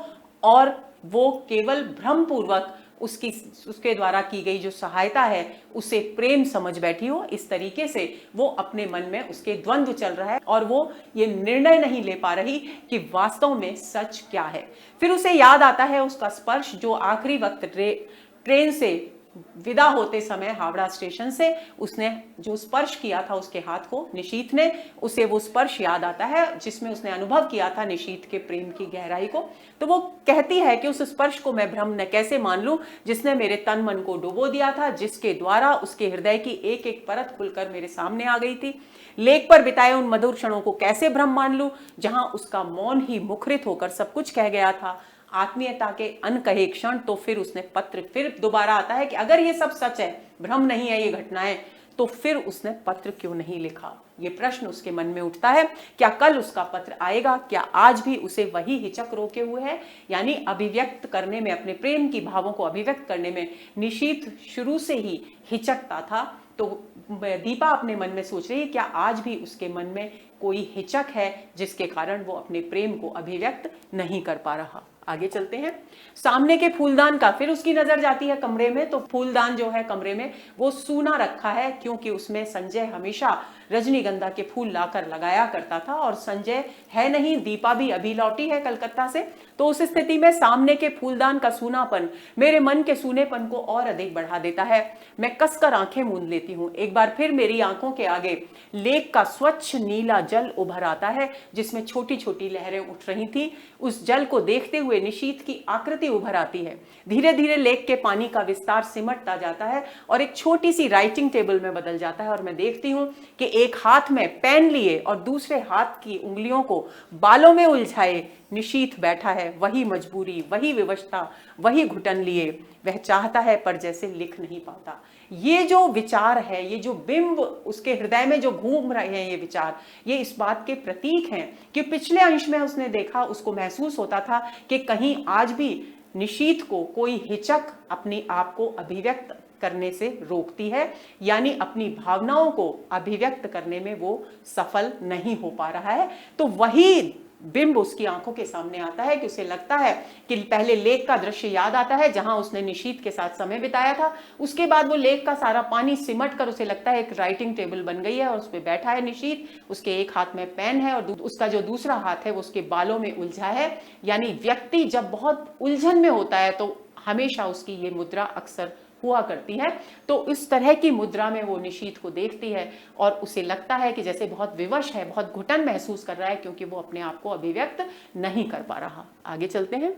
और वो केवल भ्रमपूर्वक उसके द्वारा की गई जो सहायता है उसे प्रेम समझ बैठी हो। इस तरीके से वो अपने मन में उसके द्वंद्व चल रहा है और वो ये निर्णय नहीं ले पा रही कि वास्तव में सच क्या है। फिर उसे याद आता है उसका स्पर्श, जो आखिरी वक्त ट्रेन से विदा होते समय हावड़ा स्टेशन से उसने जो स्पर्श किया था उसके हाथ को निशीथ ने, उसे वो स्पर्श याद आता है जिसमें उसने अनुभव किया था निशीथ के प्रेम की गहराई को। तो वो कहती है कि उस स्पर्श को मैं भ्रम न कैसे मान लूं जिसने मेरे तन मन को डुबो दिया था, जिसके द्वारा उसके हृदय की एक एक परत खुलकर मेरे सामने आ गई थी। लेक पर बिताए उन मधुर क्षणों को कैसे भ्रम मान लूं जहां उसका मौन ही मुखरित होकर सब कुछ कह गया था। आत्मीयता के अनकहे क्षण, तो फिर उसने पत्र, फिर दोबारा आता है कि अगर ये सब सच है, भ्रम नहीं है ये घटनाएं, तो फिर उसने पत्र क्यों नहीं लिखा? ये प्रश्न उसके मन में उठता है। क्या कल उसका पत्र आएगा? क्या आज भी उसे वही हिचक रोके हुए है? यानी अभिव्यक्त करने में, अपने प्रेम की भावों को अभिव्यक्त करने में निशीथ शुरू से ही हिचकता था। तो दीपा अपने मन में सोच रही है क्या आज भी उसके मन में कोई हिचक है जिसके कारण वो अपने प्रेम को अभिव्यक्त नहीं कर पा रहा। आगे चलते हैं। सामने के फूलदान का फिर उसकी नजर जाती है कमरे में, तो फूलदान जो है कमरे में वो सूना रखा है, क्योंकि उसमें संजय हमेशा रजनीगंधा के फूल लाकर लगाया करता था और संजय है नहीं, दीपा भी अभी लौटी है कलकत्ता से। तो उस स्थिति में सामने के फूलदान का सूनापन मेरे मन के सूनेपन को और अधिक बढ़ा देता है। मैं कसकर आंखें मूंद लेती हूँ। एक बार फिर मेरी आंखों के आगे लेक का स्वच्छ नीला जल उभर आता है जिसमें छोटी छोटी लहरें उठ रही थी। उस जल को देखते हुए निशीथ की आकृति उभर आती है। धीरे धीरे लेक के पानी का विस्तार सिमटता जाता है और एक छोटी सी राइटिंग टेबल में बदल जाता है और मैं देखती हूँ कि एक हाथ में पेन लिए और दूसरे हाथ की उंगलियों को बालों में उलझाए निशीथ बैठा है। वही मजबूरी, वही विवशता, वही घुटन लिए वह चाहता है पर जैसे लिख नहीं पाता। ये जो विचार है, ये जो बिंब उसके हृदय में जो घूम रहे हैं, ये विचार, ये इस बात के प्रतीक हैं कि पिछले अंश में उसने देखा, उसको महसूस होता था कि कहीं आज भी निशीथ को कोई हिचक अपने आप को अभिव्यक्त करने से रोकती है, यानी अपनी भावनाओं को अभिव्यक्त करने में वो सफल नहीं हो पा रहा है। तो वही बिंब उसकी आंखों के सामने आता है कि उसे लगता है कि पहले लेक का दृश्य याद आता है जहां उसने निशीथ के साथ समय बिताया था। उसके बाद वो लेक का सारा पानी सिमट कर उसे लगता है एक राइटिंग टेबल बन गई है और उस पर बैठा है निशीथ। उसके एक हाथ में पेन है और उसका जो दूसरा हाथ है वो उसके बालों में उलझा है। यानी व्यक्ति जब बहुत उलझन में होता है तो हमेशा उसकी ये मुद्रा अक्सर हुआ करती है। तो इस तरह की मुद्रा में वो निशीथ को देखती है और उसे लगता है कि जैसे बहुत विवश है, बहुत घुटन महसूस कर रहा है क्योंकि वो अपने आप को अभिव्यक्त नहीं कर पा रहा। आगे चलते हैं।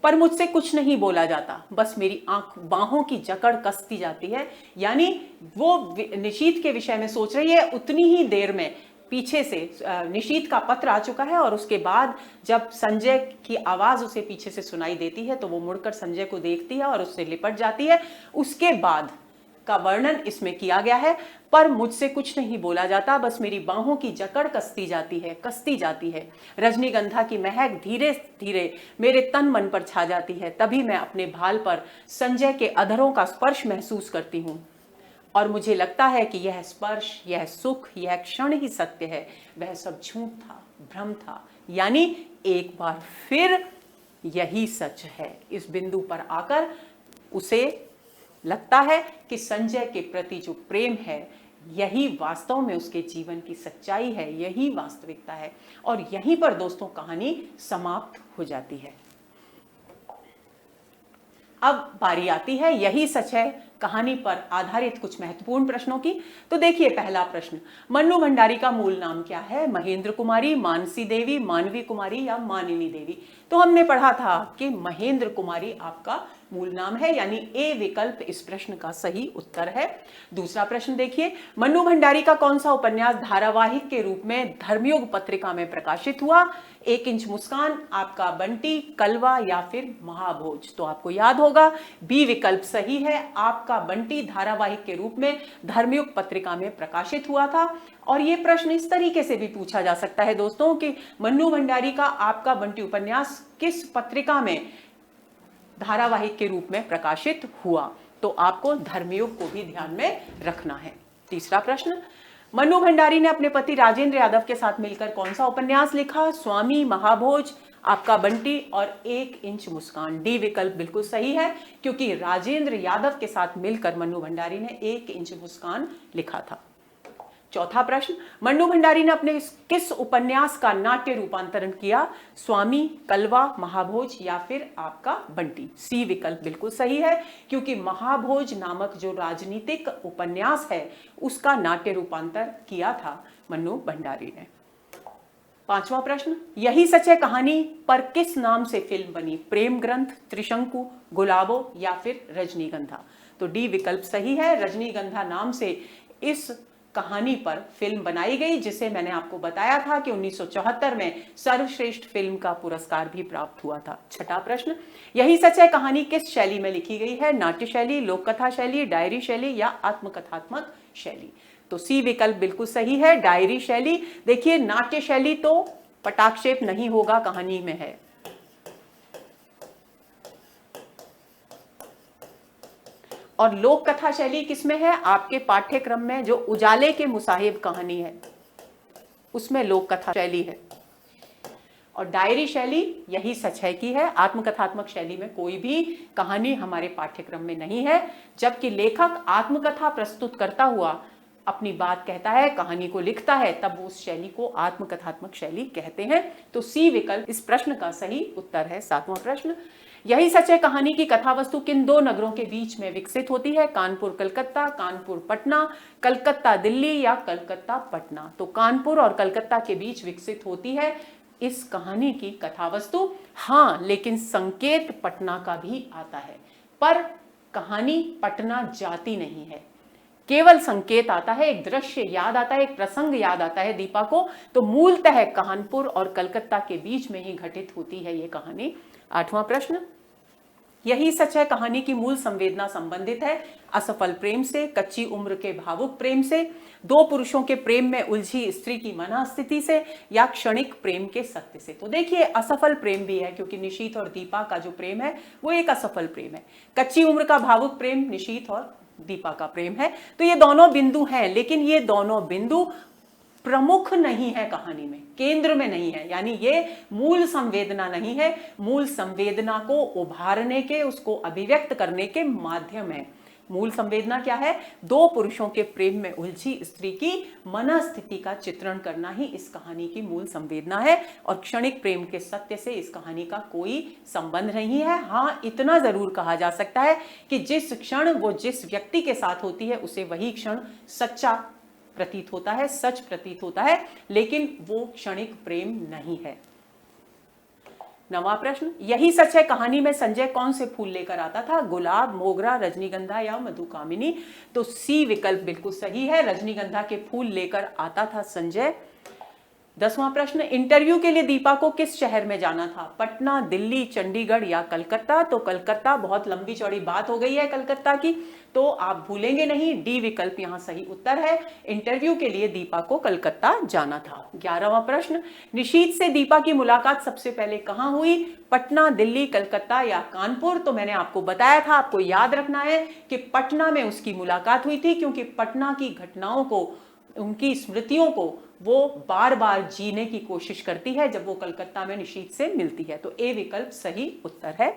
पर मुझसे कुछ नहीं बोला जाता, बस मेरी आंख बाहों की जकड़ कसती जाती है। यानी वो निशीथ के विषय में सोच रही है, उतनी ही देर में पीछे से निशीथ का पत्र आ चुका है और उसके बाद जब संजय की आवाज उसे पीछे से सुनाई देती है तो वो मुड़कर संजय को देखती है और उससे लिपट जाती है। उसके बाद का वर्णन इसमें किया गया है। पर मुझसे कुछ नहीं बोला जाता, बस मेरी बाहों की जकड़ कसती जाती है। रजनीगंधा की महक धीरे धीरे मेरे तन मन पर छा जाती है। तभी मैं अपने भाल पर संजय के अधरों का स्पर्श महसूस करती हूँ और मुझे लगता है कि यह स्पर्श, यह सुख, यह क्षण ही सत्य है। वह सब झूठ था, भ्रम था। यानी एक बार फिर यही सच है। इस बिंदु पर आकर उसे लगता है कि संजय के प्रति जो प्रेम है यही वास्तव में उसके जीवन की सच्चाई है, यही वास्तविकता है। और यहीं पर दोस्तों कहानी समाप्त हो जाती है। अब बारी आती है यही सच है कहानी पर आधारित कुछ महत्वपूर्ण प्रश्नों की। तो देखिए पहला प्रश्न, मन्नू भंडारी का मूल नाम क्या है? महेंद्र कुमारी, मानसी देवी, मानवी कुमारी या मानिनी देवी? तो हमने पढ़ा था कि महेंद्र कुमारी आपका मूल नाम है, यानी ए विकल्प इस प्रश्न का सही उत्तर है। दूसरा प्रश्न देखिए, मन्नू भंडारी का कौन सा उपन्यास धारावाहिक के रूप में धर्मयुग पत्रिका में प्रकाशित हुआ? 1 इंच मुस्कान, आपका बंटी, कलवा या फिर महाभोज? तो आपको याद होगा बी विकल्प सही है, आपका बंटी धारावाहिक के रूप में धर्मयुग पत्रिका में प्रकाशित हुआ था। और ये प्रश्न इस तरीके से भी पूछा जा सकता है दोस्तों कि मन्नू भंडारी का आपका बंटी उपन्यास किस पत्रिका में धारावाहिक के रूप में प्रकाशित हुआ? तो आपको धर्मयुग को भी ध्यान में रखना है। तीसरा प्रश्न, मन्नू भंडारी ने अपने पति राजेंद्र यादव के साथ मिलकर कौन सा उपन्यास लिखा? स्वामी, महाभोज, आपका बंटी और 1 इंच मुस्कान? डी विकल्प बिल्कुल सही है क्योंकि राजेंद्र यादव के साथ मिलकर मन्नू भंडारी ने 1 इंच मुस्कान लिखा था। चौथा प्रश्न, मन्नू भंडारी ने अपने किस उपन्यास का नाट्य रूपांतरण किया? स्वामी, कलवा, महाभोज या फिर आपका बंटी? सी विकल्प बिल्कुल सही है क्योंकि महाभोज नामक जो राजनीतिक उपन्यास है उसका नाट्य रूपांतर किया था मन्नू भंडारी ने। पांचवा प्रश्न, यही सच है कहानी पर किस नाम से फिल्म बनी? प्रेम ग्रंथ, त्रिशंकु, गुलाबो या फिर रजनीगंधा? तो डी विकल्प सही है, रजनीगंधा नाम से इस कहानी पर फिल्म बनाई गई जिसे मैंने आपको बताया था कि 1974 में सर्वश्रेष्ठ फिल्म का पुरस्कार भी प्राप्त हुआ था। छठा प्रश्न, यही सच है कहानी किस शैली में लिखी गई है? नाट्य शैली, लोक कथा शैली, डायरी शैली या आत्मकथात्मक शैली? तो सी विकल्प बिल्कुल सही है, डायरी शैली। देखिए नाट्य शैली तो पटाक्षेप नहीं होगा, कहानी में है। और लोक कथा शैली किसमें है? आपके पाठ्यक्रम में जो उजाले के मुसाहिब कहानी है उसमें लोक कथा शैली है। और डायरी शैली यही सच है की है, आत्मकथात्मक शैली में कोई भी कहानी हमारे पाठ्यक्रम में नहीं है। जबकि लेखक आत्मकथा प्रस्तुत करता हुआ अपनी बात कहता है, कहानी को लिखता है, तब वो उस शैली को आत्मकथात्मक शैली कहते हैं। तो सी विकल्प इस प्रश्न का सही उत्तर है। सातवां प्रश्न, यही सच है कहानी की कथा वस्तु किन 2 नगरों के बीच में विकसित होती है? कानपुर कलकत्ता, कानपुर पटना, कलकत्ता दिल्ली या कलकत्ता पटना? तो कानपुर और कलकत्ता के बीच विकसित होती है इस कहानी की कथा वस्तु। हाँ, लेकिन संकेत पटना का भी आता है, पर कहानी पटना जाती नहीं है, केवल संकेत आता है, एक दृश्य याद आता है, एक प्रसंग याद आता है दीपा को। तो मूलतः कानपुर और कलकत्ता के बीच में ही घटित होती है ये कहानी। आठवां प्रश्न, यही सच है कहानी की मूल संवेदना संबंधित है असफल प्रेम से, कच्ची उम्र के भावुक प्रेम से, 2 पुरुषों के प्रेम में उलझी स्त्री की मनःस्थिति से या क्षणिक प्रेम के सत्य से? तो देखिए असफल प्रेम भी है क्योंकि निशीथ और दीपा का जो प्रेम है वो एक असफल प्रेम है। कच्ची उम्र का भावुक प्रेम निशीथ और दीपा का प्रेम है। तो ये दोनों बिंदु हैं, लेकिन ये दोनों बिंदु प्रमुख नहीं है, कहानी में केंद्र में नहीं है, यानी ये मूल संवेदना नहीं है। मूल संवेदना को उभारने के, उसको अभिव्यक्त करने के माध्यम है। मूल संवेदना क्या है? दो पुरुषों के प्रेम में उलझी स्त्री की मनस्थिति का चित्रण करना ही इस कहानी की मूल संवेदना है। और क्षणिक प्रेम के सत्य से इस कहानी का कोई संबंध नहीं है। हाँ, इतना जरूर कहा जा सकता है कि जिस क्षण वो जिस व्यक्ति के साथ होती है उसे वही क्षण सच्चा प्रतीत होता है, सच प्रतीत होता है, लेकिन वो क्षणिक प्रेम नहीं है। 9वां प्रश्न, यही सच है कहानी में संजय कौन से फूल लेकर आता था? गुलाब, मोगरा, रजनीगंधा या मधुकामिनी? तो सी विकल्प बिल्कुल सही है, रजनीगंधा के फूल लेकर आता था संजय। 10वां प्रश्न, इंटरव्यू के लिए दीपा को किस शहर में जाना था? पटना, दिल्ली, चंडीगढ़ या कलकत्ता? तो कलकत्ता, बहुत लंबी चौड़ी बात हो गई है कलकत्ता की, तो आप भूलेंगे नहीं, डी विकल्प यहां सही उत्तर है। इंटरव्यू के लिए दीपा को कलकत्ता जाना था। 11वां प्रश्न, निशीथ से दीपा की मुलाकात सबसे पहले कहां हुई? पटना, दिल्ली, कलकत्ता या कानपुर? तो मैंने आपको बताया था, आपको याद रखना है कि पटना में उसकी मुलाकात हुई थी, क्योंकि पटना की घटनाओं को, उनकी स्मृतियों को वो बार बार जीने की कोशिश करती है जब वो कलकत्ता में निशीथ से मिलती है। तो ए विकल्प सही उत्तर है।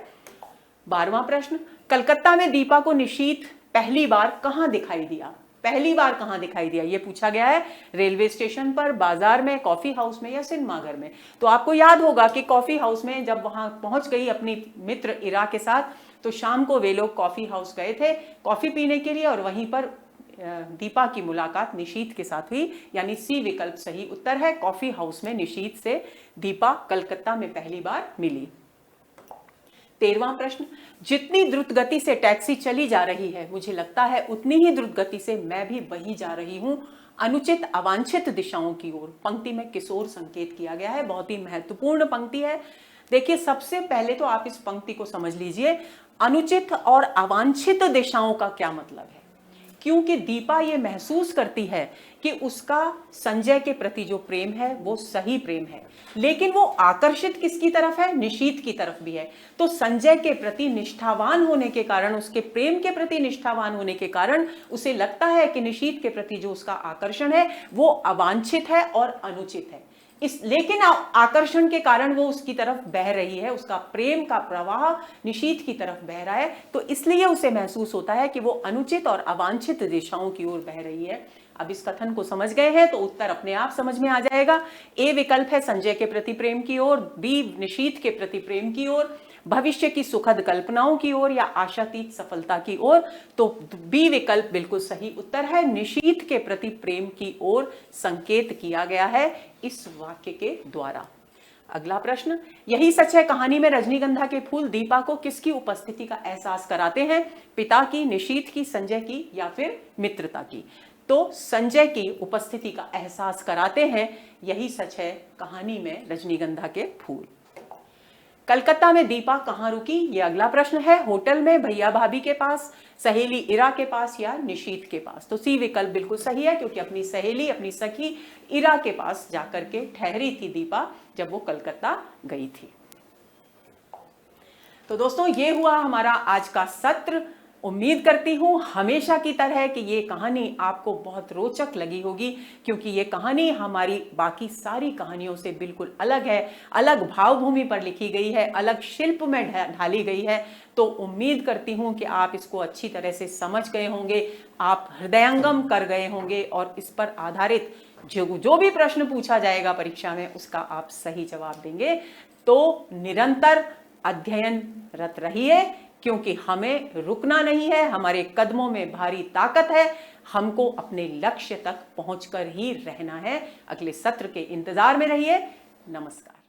12वां प्रश्न, कलकत्ता में दीपा को निशीथ पहली बार कहां दिखाई दिया? पहली बार कहां दिखाई दिया ये पूछा गया है। रेलवे स्टेशन पर, बाजार में, कॉफी हाउस में या सिनेमाघर में? तो आपको याद होगा कि कॉफी हाउस में जब वहां पहुंच गई अपनी मित्र इरा के साथ, तो शाम को वे लोग कॉफी हाउस गए थे कॉफी पीने के लिए, और वहीं पर दीपा की मुलाकात निशीथ के साथ हुई, यानी सी विकल्प सही उत्तर है। कॉफी हाउस में निशीथ से दीपा कलकत्ता में पहली बार मिली। 13वां प्रश्न, जितनी द्रुत गति से टैक्सी चली जा रही है, मुझे लगता है उतनी ही द्रुत गति से मैं भी वही जा रही हूं, अनुचित अवांछित दिशाओं की ओर। पंक्ति में किस ओर संकेत किया गया है? बहुत ही महत्वपूर्ण पंक्ति है। देखिए, सबसे पहले तो आप इस पंक्ति को समझ लीजिए, अनुचित और अवांछित दिशाओं का क्या मतलब है। क्योंकि दीपा ये महसूस करती है कि उसका संजय के प्रति जो प्रेम है वो सही प्रेम है, लेकिन वो आकर्षित किसकी तरफ है? निशीथ की तरफ भी है। तो संजय के प्रति निष्ठावान होने के कारण, उसके प्रेम के प्रति निष्ठावान होने के कारण उसे लगता है कि निशीथ के प्रति जो उसका आकर्षण है वो अवांछित है और अनुचित है। लेकिन आकर्षण के कारण वो उसकी तरफ बह रही है, उसका प्रेम का प्रवाह निशीथ की तरफ बह रहा है, तो इसलिए उसे महसूस होता है कि वो अनुचित और अवांछित दिशाओं की ओर बह रही है। अब इस कथन को समझ गए हैं तो उत्तर अपने आप समझ में आ जाएगा। ए विकल्प है संजय के प्रति प्रेम की ओर, बी निशीथ के प्रति प्रेम की ओर, भविष्य की सुखद कल्पनाओं की ओर या आशातीत सफलता की ओर। तो बी विकल्प बिल्कुल सही उत्तर है, निशीथ के प्रति प्रेम की ओर संकेत किया गया है इस वाक्य के द्वारा। अगला प्रश्न, यही सच है कहानी में रजनीगंधा के फूल दीपा को किसकी उपस्थिति का एहसास कराते हैं? पिता की, निशीथ की, संजय की या फिर मित्रता की? तो संजय की उपस्थिति का एहसास कराते हैं। यही सच है कहानी में रजनीगंधा के फूल। कलकत्ता में दीपा कहां रुकी? ये अगला प्रश्न है। होटल में, भैया भाभी के पास, सहेली इरा के पास या निशीथ के पास? तो सी विकल्प बिल्कुल सही है, क्योंकि अपनी सहेली, अपनी सखी इरा के पास जाकर के ठहरी थी दीपा जब वो कलकत्ता गई थी। तो दोस्तों, ये हुआ हमारा आज का सत्र। उम्मीद करती हूं हमेशा की तरह कि ये कहानी आपको बहुत रोचक लगी होगी, क्योंकि ये कहानी हमारी बाकी सारी कहानियों से बिल्कुल अलग है, अलग भावभूमि पर लिखी गई है, अलग शिल्प में ढाली गई है। तो उम्मीद करती हूं कि आप इसको अच्छी तरह से समझ गए होंगे, आप हृदयंगम कर गए होंगे, और इस पर आधारित जो भी प्रश्न पूछा जाएगा परीक्षा में उसका आप सही जवाब देंगे। तो निरंतर अध्ययनरत रहिए, क्योंकि हमें रुकना नहीं है, हमारे कदमों में भारी ताकत है, हमको अपने लक्ष्य तक पहुंचकर ही रहना है। अगले सत्र के इंतजार में रहिए। नमस्कार।